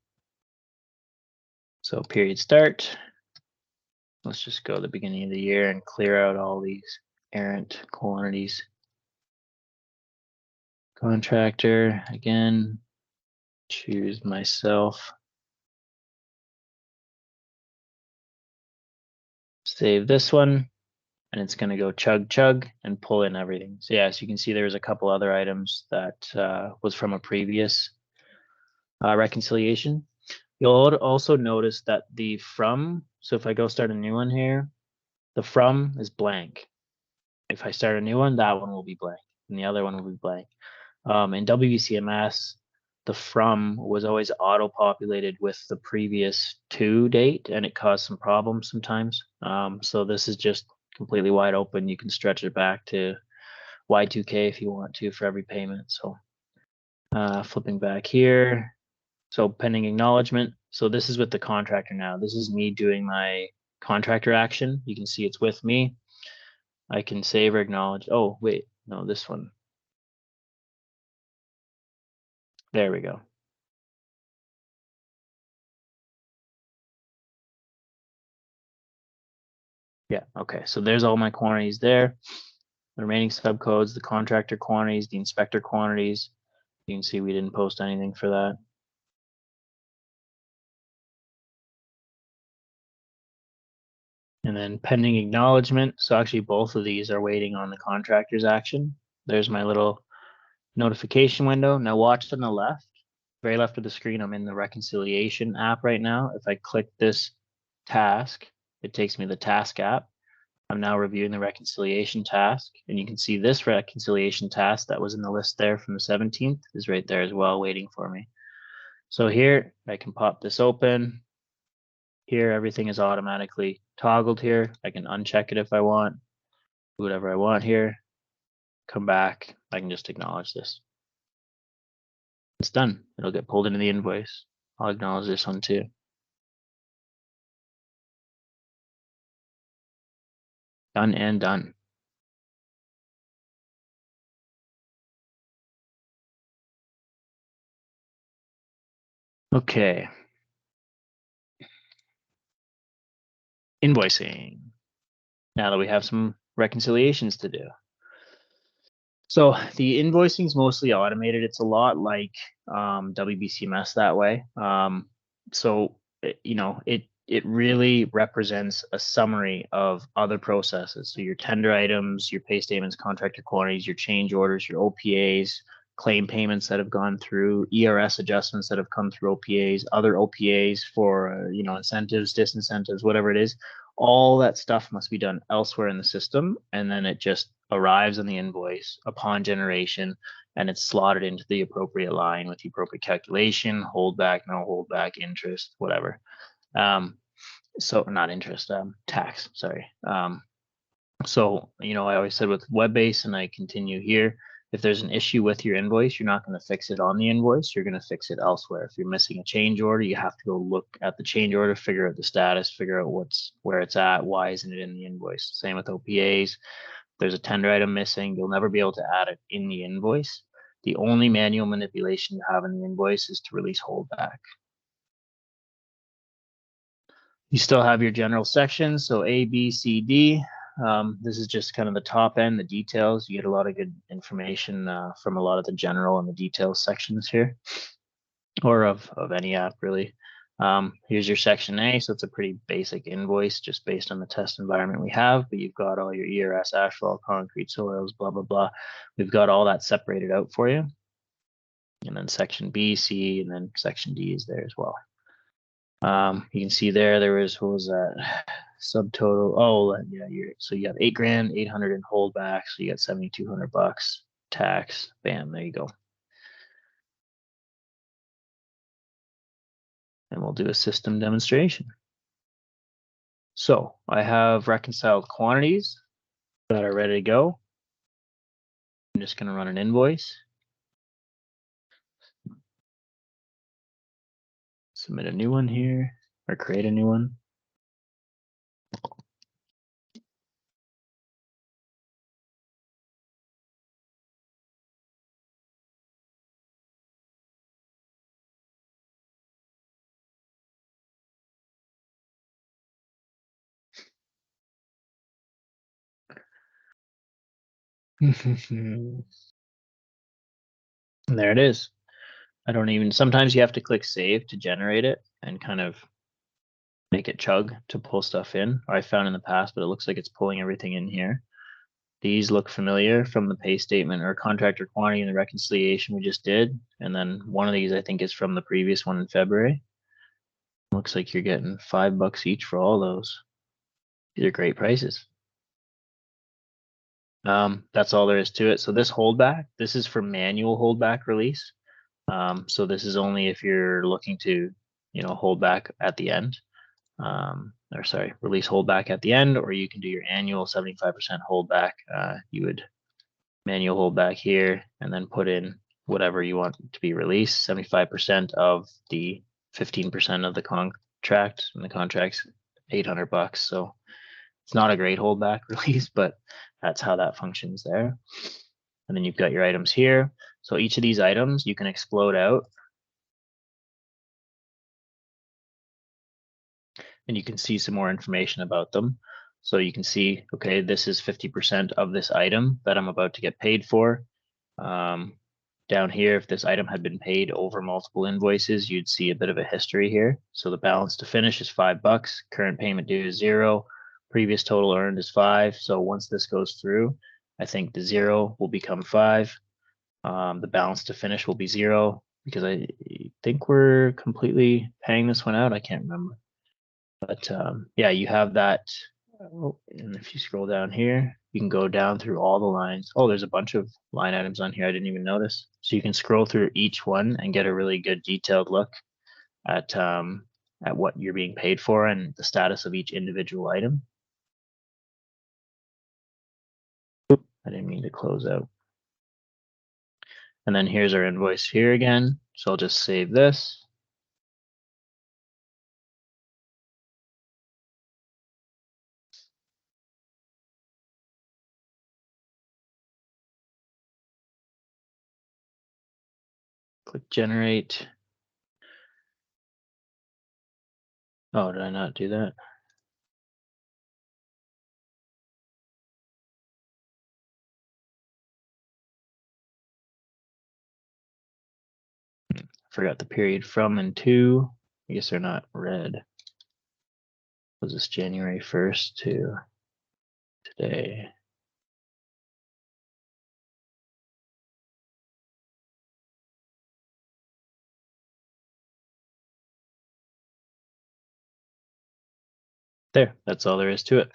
So period start. Let's just go to the beginning of the year and clear out all these errant quantities. Contractor, again, choose myself. Save this one, and it's going to go chug and pull in everything. So yeah, so you can see there's a couple other items that was from a previous reconciliation. You'll also notice that the from, so if I go start a new one here, the from is blank. If I start a new one, that one will be blank, and the other one will be blank. In WBCMS, the from was always auto-populated with the previous to date, and it caused some problems sometimes. So this is just completely wide open. You can stretch it back to Y2K if you want to for every payment. So flipping back here. So pending acknowledgement. So this is with the contractor now. This is me doing my contractor action. You can see it's with me. I can save or acknowledge. Oh, wait, no, this one. There we go. Yeah, okay, so there's all my quantities there. The remaining subcodes, the contractor quantities, the inspector quantities. You can see we didn't post anything for that. And then pending acknowledgement. So actually both of these are waiting on the contractor's action. There's my little notification window. Now watch on the left, very left of the screen. I'm in the reconciliation app right now. If I click this task, it takes me to the task app. I'm now reviewing the reconciliation task, and you can see this reconciliation task that was in the list there from the 17th is right there as well, waiting for me. So here I can pop this open. Here, everything is automatically toggled here. I can uncheck it if I want, do whatever I want here, come back. I can just acknowledge this. It's done. It'll get pulled into the invoice. I'll acknowledge this one too. Done and done. Okay. Invoicing. Now that we have some reconciliations to do. So the invoicing is mostly automated. It's a lot like WBCMS that way. You know, it really represents a summary of other processes. So your tender items, your pay statements, contractor quantities, your change orders, your OPAs, claim payments that have gone through, ERS adjustments that have come through OPAs, other OPAs for you know, incentives, disincentives, whatever it is. all that stuff must be done elsewhere in the system, and then it just arrives on the invoice upon generation, and it's slotted into the appropriate line with the appropriate calculation, holdback, no holdback, interest, whatever. So not interest, tax, sorry. So, you know, I always said with web-based, and I continue here, if there's an issue with your invoice, you're not going to fix it on the invoice, you're going to fix it elsewhere. If you're missing a change order, you have to go look at the change order, figure out the status, figure out where it's at, why isn't it in the invoice. Same with OPAs. If there's a tender item missing, you'll never be able to add it in the invoice. The only manual manipulation you have in the invoice is to release holdback. You still have your general sections, so A, B, C, D. This is just kind of the top end, the details. You get a lot of good information from a lot of the general and the details sections here, or of any app really. Here's your section A, so it's a pretty basic invoice just based on the test environment we have, but you've got all your ERS, asphalt, concrete, soils, blah, blah, blah. We've got all that separated out for you. And then section B, C, and then section D is there as well. You can see there was, what was that? Subtotal. Oh, yeah. So you have $8,800 in holdback. So you got $7,200 tax. Bam, there you go. And we'll do a system demonstration. So I have reconciled quantities that are ready to go. I'm just going to run an invoice. Submit a new one here, or create a new one. And there it is. Sometimes you have to click save to generate it and kind of make it chug to pull stuff in, or I found in the past, but it looks like it's pulling everything in here. These look familiar from the pay statement or contractor quantity and the reconciliation we just did. And then one of these I think is from the previous one in February. Looks like you're getting $5 each for all those. These are great prices. That's all there is to it. So this holdback, this is for manual holdback release. So this is only if you're looking to, you know, hold back at the end. Release holdback at the end, or you can do your annual 75% holdback. You would manual holdback here and then put in whatever you want to be released, 75% of the 15% of the contract, and the contract's $800. So it's not a great holdback release, but that's how that functions there. And then you've got your items here. So each of these items you can explode out. And you can see some more information about them. So you can see, okay, this is 50% of this item that I'm about to get paid for. Down here, if this item had been paid over multiple invoices, you'd see a bit of a history here. So the balance to finish is $5. Current payment due is 0. Previous total earned is 5. So once this goes through, I think the 0 will become 5. The balance to finish will be 0 because I think we're completely paying this one out. I can't remember. But yeah, you have that. Oh, and if you scroll down here, you can go down through all the lines. Oh, there's a bunch of line items on here I didn't even notice. So you can scroll through each one and get a really good detailed look at what you're being paid for and the status of each individual item. I didn't mean to close out. And then here's our invoice here again. So I'll just save this. Click generate. Oh, did I not do that? Forgot the period from and to. I guess they're not red. Was this January 1st to today? There, that's all there is to it.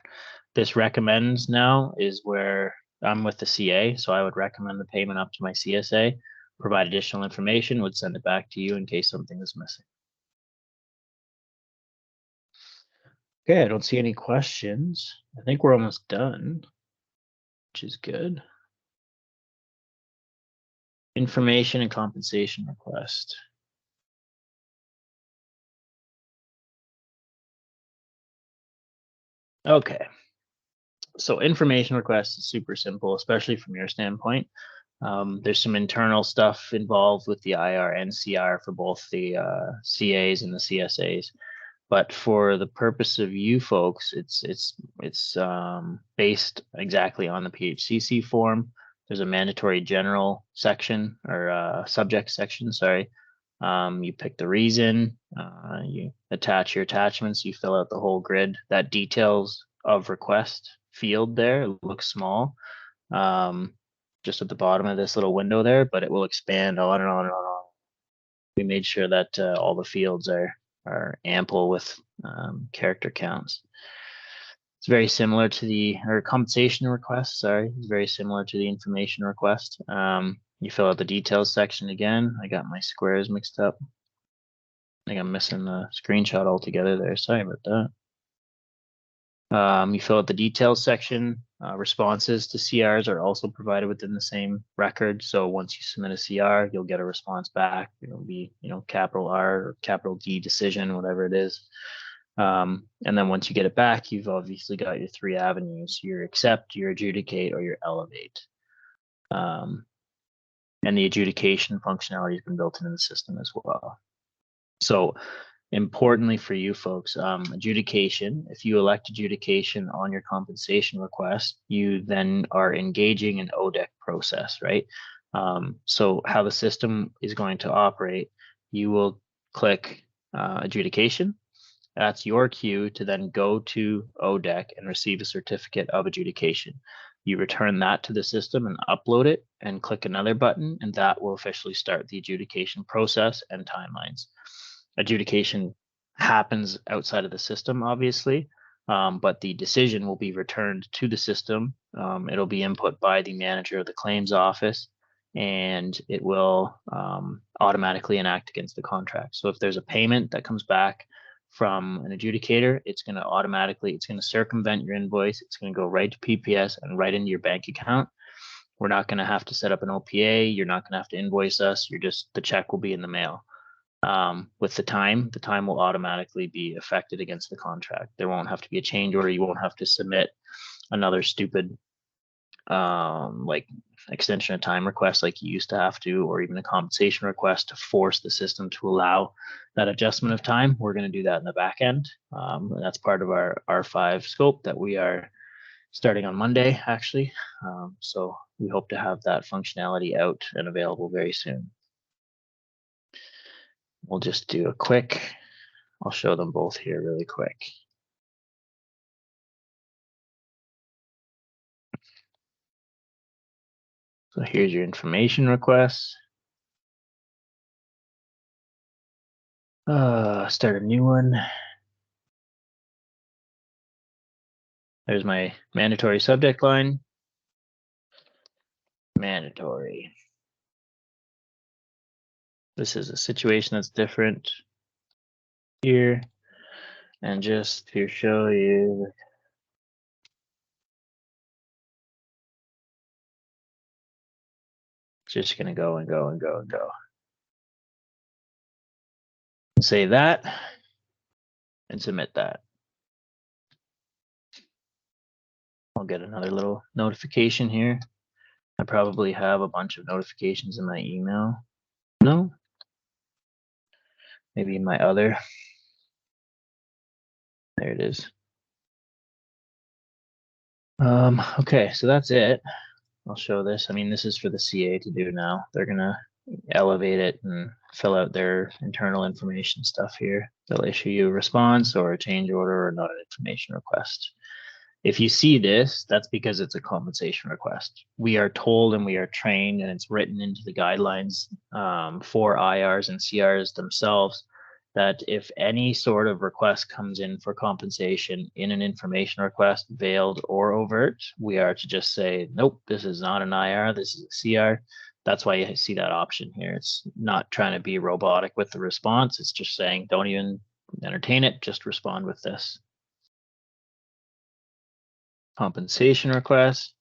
This recommends now is where I'm with the CA, so I would recommend the payment up to my CSA, provide additional information, would send it back to you in case something is missing. Okay, I don't see any questions. I think we're almost done, which is good. Information and compensation request. Okay, so information request is super simple, especially from your standpoint. There's some internal stuff involved with the IR and CR for both the CAs and the CSAs. But for the purpose of you folks, it's based exactly on the PHCC form. There's a mandatory general section or subject section, sorry. You pick the reason, you attach your attachments, you fill out the whole grid. That details of request field there, it looks small, just at the bottom of this little window there, but it will expand on and on and on. We made sure that all the fields are ample with character counts. It's very similar to the compensation request. Sorry, it's very similar to the information request. You fill out the details section again. I got my squares mixed up. I think I'm missing the screenshot altogether there. Sorry about that. You fill out the details section. Responses to CRs are also provided within the same record. So once you submit a CR, you'll get a response back. It'll be, capital R or capital D decision, whatever it is. And then once you get it back, you've obviously got your three avenues: your accept, your adjudicate, or your elevate. And the adjudication functionality has been built into the system as well. So importantly for you folks, adjudication, if you elect adjudication on your compensation request, you then are engaging an ODEC process, right? So how the system is going to operate, you will click adjudication. That's your cue to then go to ODEC and receive a certificate of adjudication. You return that to the system and upload it and click another button, and that will officially start the adjudication process and timelines. Adjudication happens outside of the system, obviously, but the decision will be returned to the system. It'll be input by the manager of the claims office, and it will automatically enact against the contract. So if there's a payment that comes back from an adjudicator, it's going to circumvent your invoice. It's going to go right to PPS and right into your bank account. We're not going to have to set up an OPA. You're not going to have to invoice us. The check will be in the mail. With the time will automatically be affected against the contract. There won't have to be a change order. You won't have to submit another stupid like extension of time request like you used to have to, or even a compensation request to force the system to allow that adjustment of time. We're going to do that in the back end. That's part of our R5 scope that we are starting on Monday, actually. So we hope to have that functionality out and available very soon. We'll just do a quick, I'll show them both here really quick. So here's your information request. Start a new one. There's my mandatory subject line. Mandatory. This is a situation that's different here. And just to show you, it's just going to go and go and go and go. Save that and submit that. I'll get another little notification here. I probably have a bunch of notifications in my email. No? Maybe in my other. There it is. Okay, so that's it. I'll show this. I mean, this is for the CA to do now. They're gonna elevate it and fill out their internal information stuff here. They'll issue you a response or a change order or not an information request. If you see this, that's because it's a compensation request. We are told and we are trained, and it's written into the guidelines for IRs and CRs themselves. that if any sort of request comes in for compensation in an information request, veiled or overt, we are to just say, nope, this is not an IR, this is a CR. That's why you see that option here. It's not trying to be robotic with the response. It's just saying, don't even entertain it, just respond with this. Compensation request.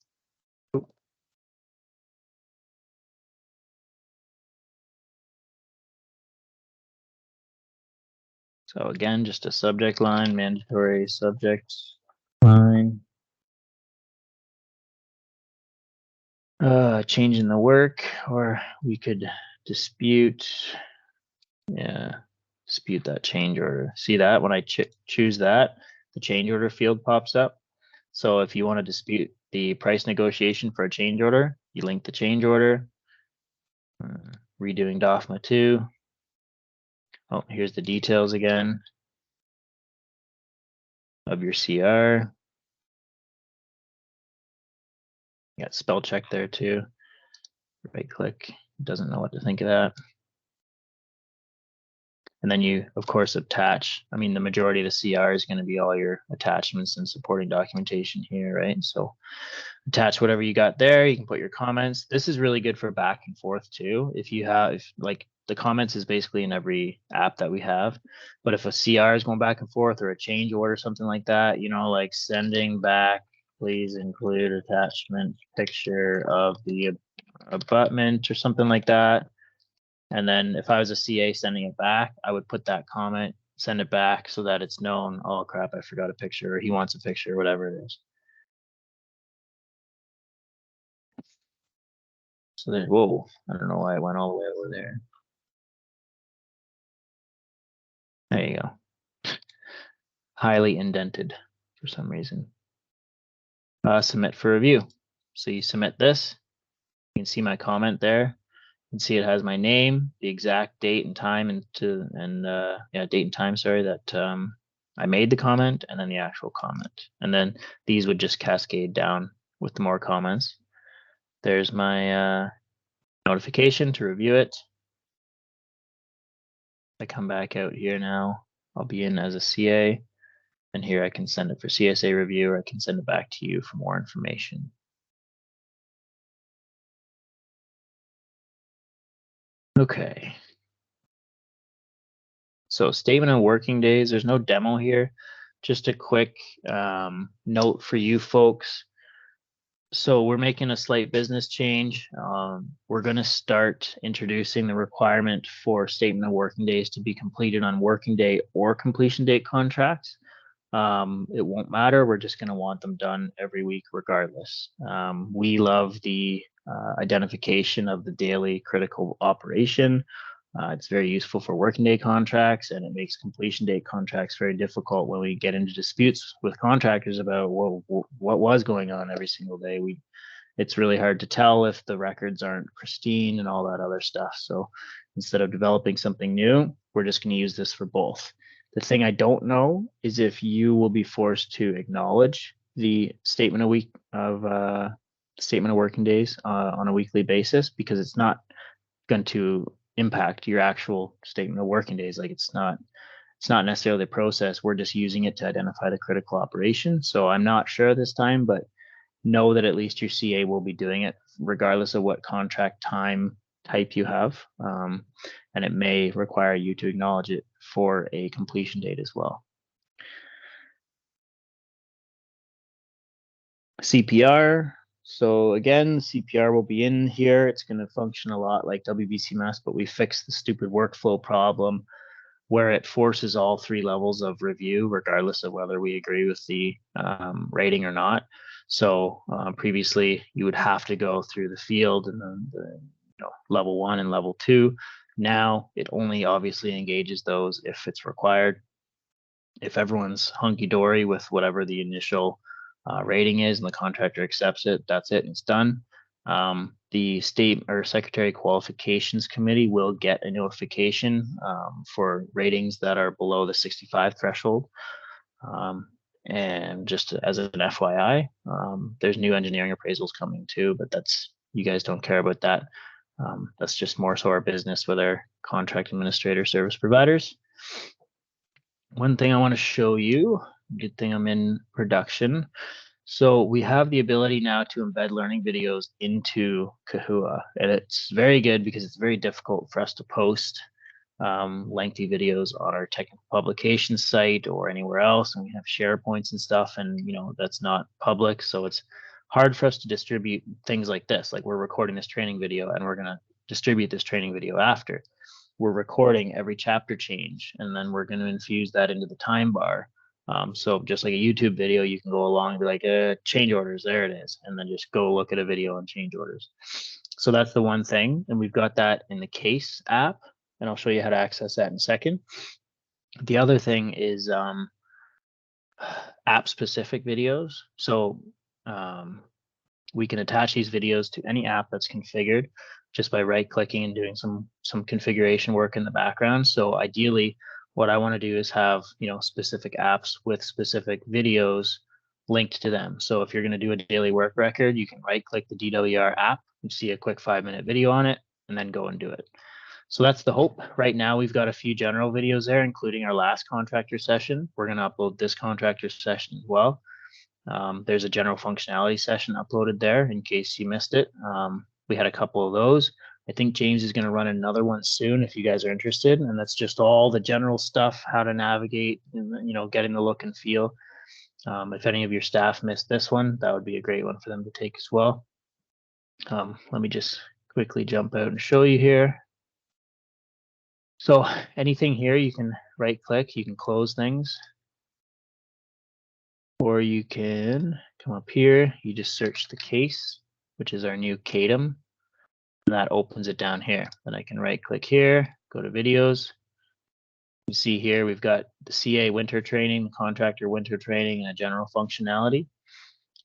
So again, just a subject line, mandatory subject line. Changing the work, or we could dispute. Yeah, dispute that change order. See that when I choose that, the change order field pops up. So if you want to dispute the price negotiation for a change order, you link the change order. Redoing DOFMA 2. Oh, here's the details again of your CR. You got spell check there too. Right click, doesn't know what to think of that. And then you, of course, attach. I mean, the majority of the CR is going to be all your attachments and supporting documentation here, right? So attach whatever you got there. You can put your comments. This is really good for back and forth too. If you have, like, the comments is basically in every app that we have. But if a CR is going back and forth or a change order, something like that, you know, like sending back, please include attachment picture of the abutment or something like that. And then if I was a CA sending it back, I would put that comment, send it back so that it's known, oh crap, I forgot a picture, or he wants a picture, whatever it is. So then, whoa, I don't know why it went all the way over there. There you go. Highly indented for some reason. Submit for review. So you submit this. You can see my comment there. You can see it has my name, the exact date and time, and date and time. Sorry, that I made the comment, and then the actual comment, and then these would just cascade down with more comments. There's my notification to review it. I come back out here now. I'll be in as a CA, and here I can send it for CSA review, or I can send it back to you for more information. Okay. So statement of working days, there's no demo here. Just a quick note for you folks. So we're making a slight business change. We're going to start introducing the requirement for statement of working days to be completed on working day or completion date contracts. It won't matter. We're just going to want them done every week regardless. We love the identification of the daily critical operation. It's very useful for working day contracts, and it makes completion date contracts very difficult when we get into disputes with contractors about what was going on every single day. It's really hard to tell if the records aren't pristine and all that other stuff. So instead of developing something new, we're just going to use this for both. The thing I don't know is if you will be forced to acknowledge the statement of working days on a weekly basis, because it's not going to impact your actual statement of working days. Like it's not necessarily a process. We're just using it to identify the critical operation. So I'm not sure this time, but know that at least your CA will be doing it regardless of what contract time type you have. And it may require you to acknowledge it for a completion date as well. CPR. So again, CPR will be in here. It's going to function a lot like WBCMS, but we fixed the stupid workflow problem where it forces all three levels of review, regardless of whether we agree with the rating or not. So previously, you would have to go through the field and then the level 1 and level 2. Now it only obviously engages those if it's required. If everyone's hunky-dory with whatever the initial rating is and the contractor accepts it, that's it, and it's done. The state or secretary qualifications committee will get a notification for ratings that are below the 65 threshold. And just as an FYI, there's new engineering appraisals coming too, but you guys don't care about that. That's just more so our business with our contract administrator service providers. One thing I want to show you, good thing I'm in production. So we have the ability now to embed learning videos into Kahua, and it's very good because it's very difficult for us to post lengthy videos on our technical publication site or anywhere else, and we have SharePoints and stuff, and that's not public, so it's hard for us to distribute things like this. Like, we're recording this training video and we're going to distribute this training video after. We're recording every chapter change, and then we're going to infuse that into the time bar. So just like a YouTube video, you can go along and be like, change orders, there it is, and then just go look at a video on change orders. So that's the one thing, and we've got that in the Case app, and I'll show you how to access that in a second. The other thing is app-specific videos. So we can attach these videos to any app that's configured just by right-clicking and doing some configuration work in the background. So ideally, what I want to do is have specific apps with specific videos linked to them. So if you're going to do a daily work record, you can right-click the DWR app and see a quick 5-minute video on it, and then go and do it. So that's the hope. Right now, we've got a few general videos there, including our last contractor session. We're going to upload this contractor session as well. There's a general functionality session uploaded there in case you missed it. We had a couple of those. I think James is going to run another one soon if you guys are interested. And that's just all the general stuff, how to navigate, and, getting the look and feel. If any of your staff missed this one, that would be a great one for them to take as well. Let me just quickly jump out and show you here. So anything here, you can right click, you can close things, or you can come up here, you just search the case, which is our new CADM, and that opens it down here. Then I can right click here, go to videos. You see here, we've got the CA winter training, the contractor winter training, and a general functionality.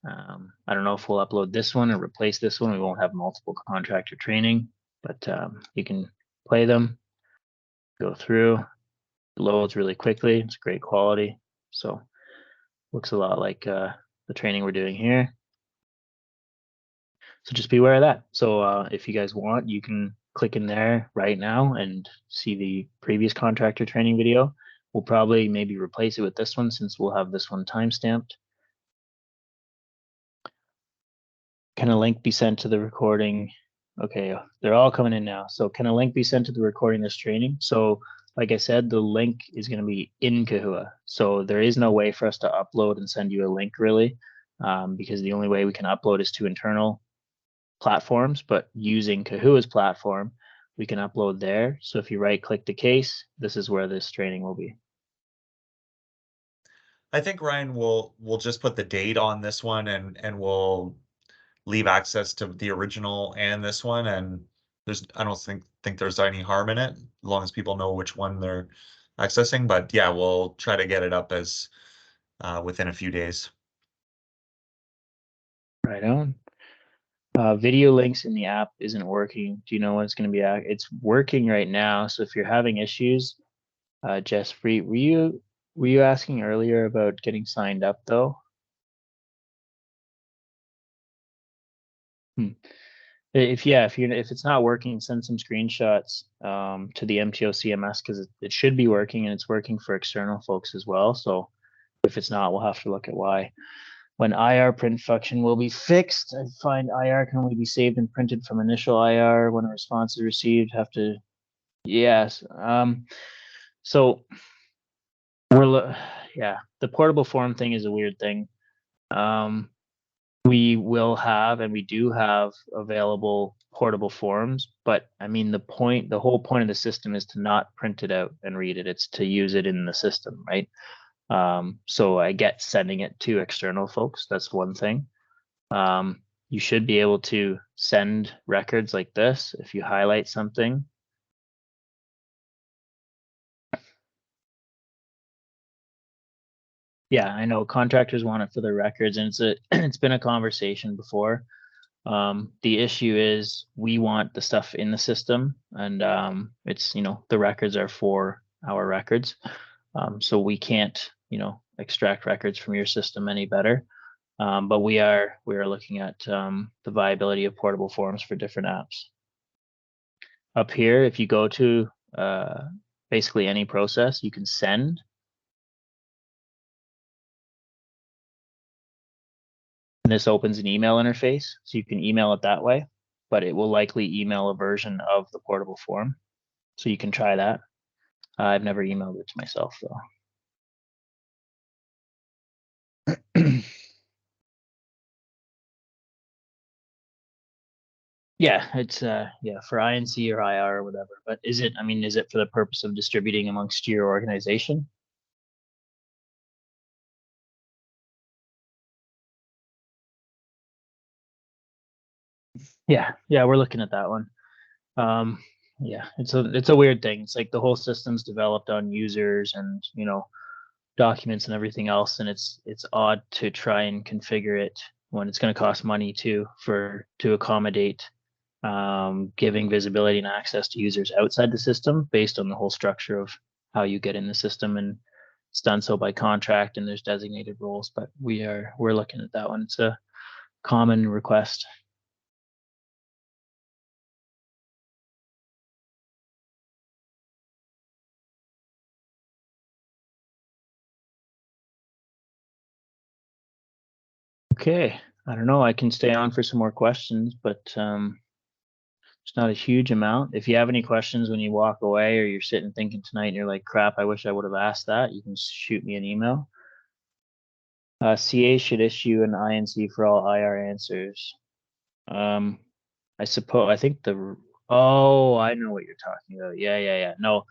I don't know if we'll upload this one or replace this one. We won't have multiple contractor training, but you can play them, go through. It loads really quickly. It's great quality. So looks a lot like the training we're doing here. So just be aware of that. So if you guys want, you can click in there right now and see the previous contractor training video. We'll probably maybe replace it with this one since we'll have this one timestamped. Can a link be sent to the recording? Okay, they're all coming in now. So can a link be sent to the recording this training? So like I said, the link is going to be in Kahua. So there is no way for us to upload and send you a link really, because the only way we can upload is to internal platforms, but using Kahua's platform, we can upload there. So if you right click the case, this is where this training will be. I think, Ryan, we'll just put the date on this one, and we'll leave access to the original and this one, and I don't think there's any harm in it, as long as people know which one they're accessing. But yeah, we'll try to get it up as within a few days. Right on. Video links in the app isn't working. Do you know when it's going to be? It's working right now. So if you're having issues, Jeffrey, were you asking earlier about getting signed up though? If it's not working, send some screenshots to the MTO CMS, because it should be working, and it's working for external folks as well. So if it's not, we'll have to look at why. When IR print function will be fixed, I find IR can only be saved and printed from initial IR. When a response is received, yes. So the portable form thing is a weird thing. We will have, and we do have available portable forms, but I mean, the whole point of the system is to not print it out and read it. It's to use it in the system, right? So I get sending it to external folks. That's one thing. You should be able to send records like this if you highlight something. Yeah, I know contractors want it for their records, and it's been a conversation before. The issue is we want the stuff in the system, and it's the records are for our records, so we can't extract records from your system any better. But we are looking at the viability of portable forms for different apps. Up here, if you go to basically any process. You can send. And this opens an email interface, so you can email it that way, but it will likely email a version of the portable form. So you can try that. I've never emailed it to myself though. Yeah, it's yeah, for INC or IR or whatever. But is it, I mean, is it for the purpose of distributing amongst your organization? Yeah, we're looking at that one. Yeah, it's a weird thing. It's like the whole system's developed on users and, you know, documents and everything else, and it's odd to try and configure it when it's going to cost money to accommodate giving visibility and access to users outside the system based on the whole structure of how you get in the system, and it's done so by contract and there's designated roles. But we're looking at that one. It's a common request. Okay, I don't know. I can stay on for some more questions, but it's not a huge amount. If you have any questions when you walk away or you're sitting thinking tonight and you're like, crap, I wish I would have asked that, you can shoot me an email. CA should issue an INC for all IR answers. I suppose, I think oh, I know what you're talking about. Yeah. No,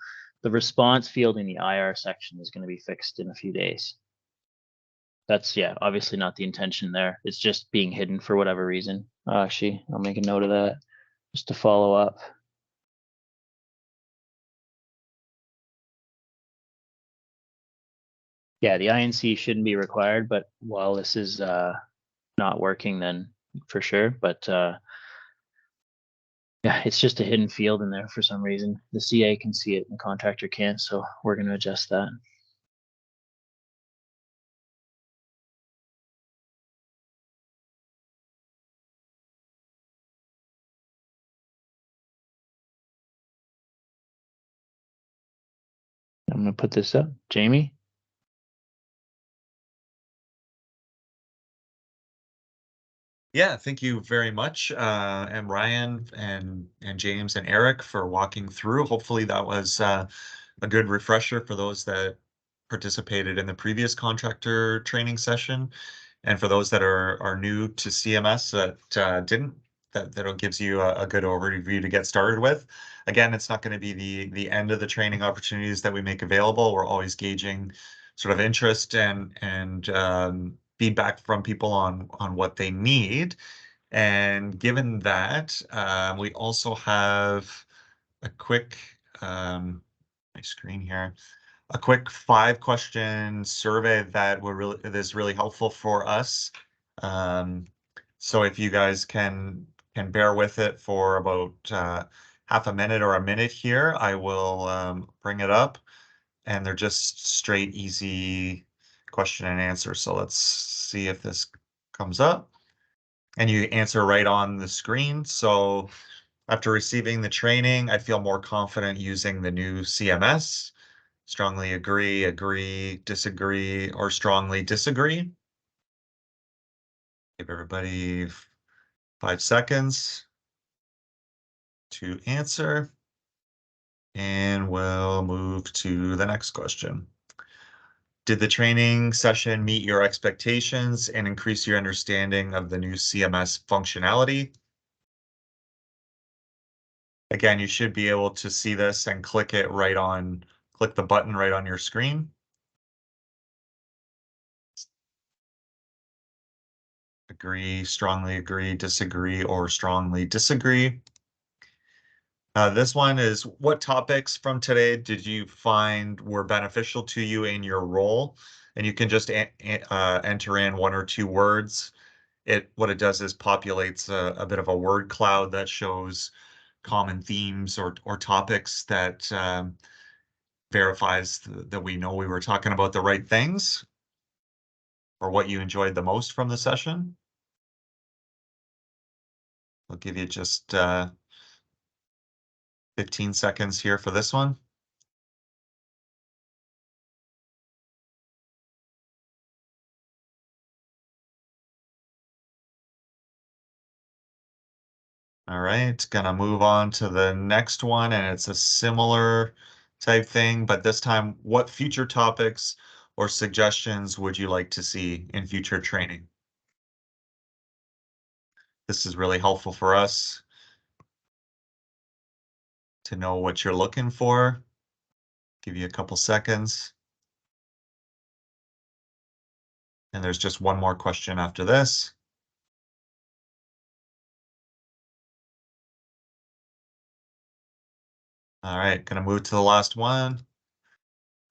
the response field in the IR section is going to be fixed in a few days. That's, yeah, obviously not the intention there. It's just being hidden for whatever reason. Actually, I'll make a note of that just to follow up. Yeah, the INC shouldn't be required, but while this is not working, then for sure. But yeah, it's just a hidden field in there for some reason. The CA can see it and the contractor can't, so we're going to adjust that. I'm going to put this up. Jamie? Yeah, thank you very much, and Ryan and James and Eric for walking through. Hopefully that was a good refresher for those that participated in the previous contractor training session, and for those that are new to CMS that didn't. That'll gives you a good overview to get started with. Again, it's not going to be the end of the training opportunities that we make available. We're always gauging sort of interest and feedback from people on what they need. And given that, we also have a quick my screen here, a quick 5-question survey that is really helpful for us. So if you guys can bear with it for about half a minute or a minute here, I will bring it up. And they're just straight, easy question and answer. So let's see if this comes up. And you answer right on the screen. So after receiving the training, I feel more confident using the new CMS. Strongly agree, agree, disagree, or strongly disagree. Give everybody 5 seconds to answer. And we'll move to the next question. Did the training session meet your expectations and increase your understanding of the new CMS functionality? Again, you should be able to see this and click the button right on your screen. Agree, strongly agree, disagree, or strongly disagree. This one is, what topics from today did you find were beneficial to you in your role? And you can just enter in 1 or 2 words. What it does is populates a bit of a word cloud that shows common themes or topics that verifies that we know we were talking about the right things, or what you enjoyed the most from the session. I'll give you just 15 seconds here for this one. All right, gonna move on to the next one, and it's a similar type thing, but this time, what future topics or suggestions would you like to see in future training? This is really helpful for us to know what you're looking for. Give you a couple seconds. And there's just one more question after this. All right, gonna move to the last one.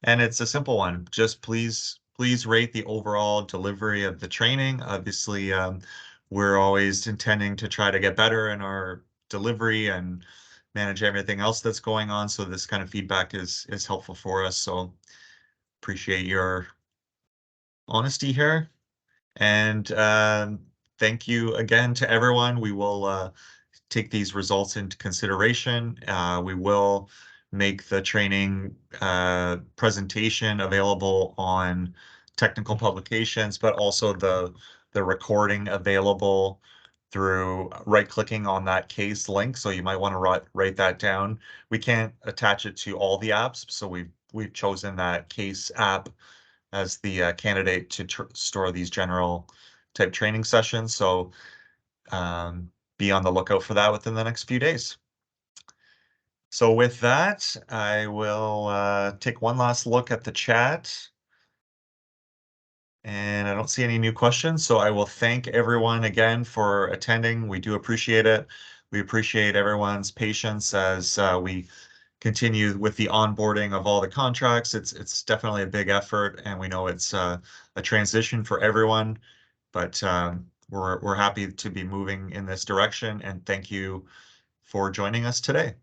And it's a simple one. Just please rate the overall delivery of the training. Obviously, we're always intending to try to get better in our delivery and manage everything else that's going on. So this kind of feedback is helpful for us. So appreciate your honesty here. And thank you again to everyone. We will take these results into consideration. We will make the training presentation available on technical publications, but also the recording available through right-clicking on that case link. So you might want to write that down. We can't attach it to all the apps, so we've chosen that case app as the candidate to store these general type training sessions. So be on the lookout for that within the next few days. So with that, I will take one last look at the chat. And I don't see any new questions, so I will thank everyone again for attending. We do appreciate it. We appreciate everyone's patience as we continue with the onboarding of all the contracts. It's definitely a big effort, and we know it's a transition for everyone, but we're happy to be moving in this direction, and thank you for joining us today.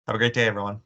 Have a great day, everyone.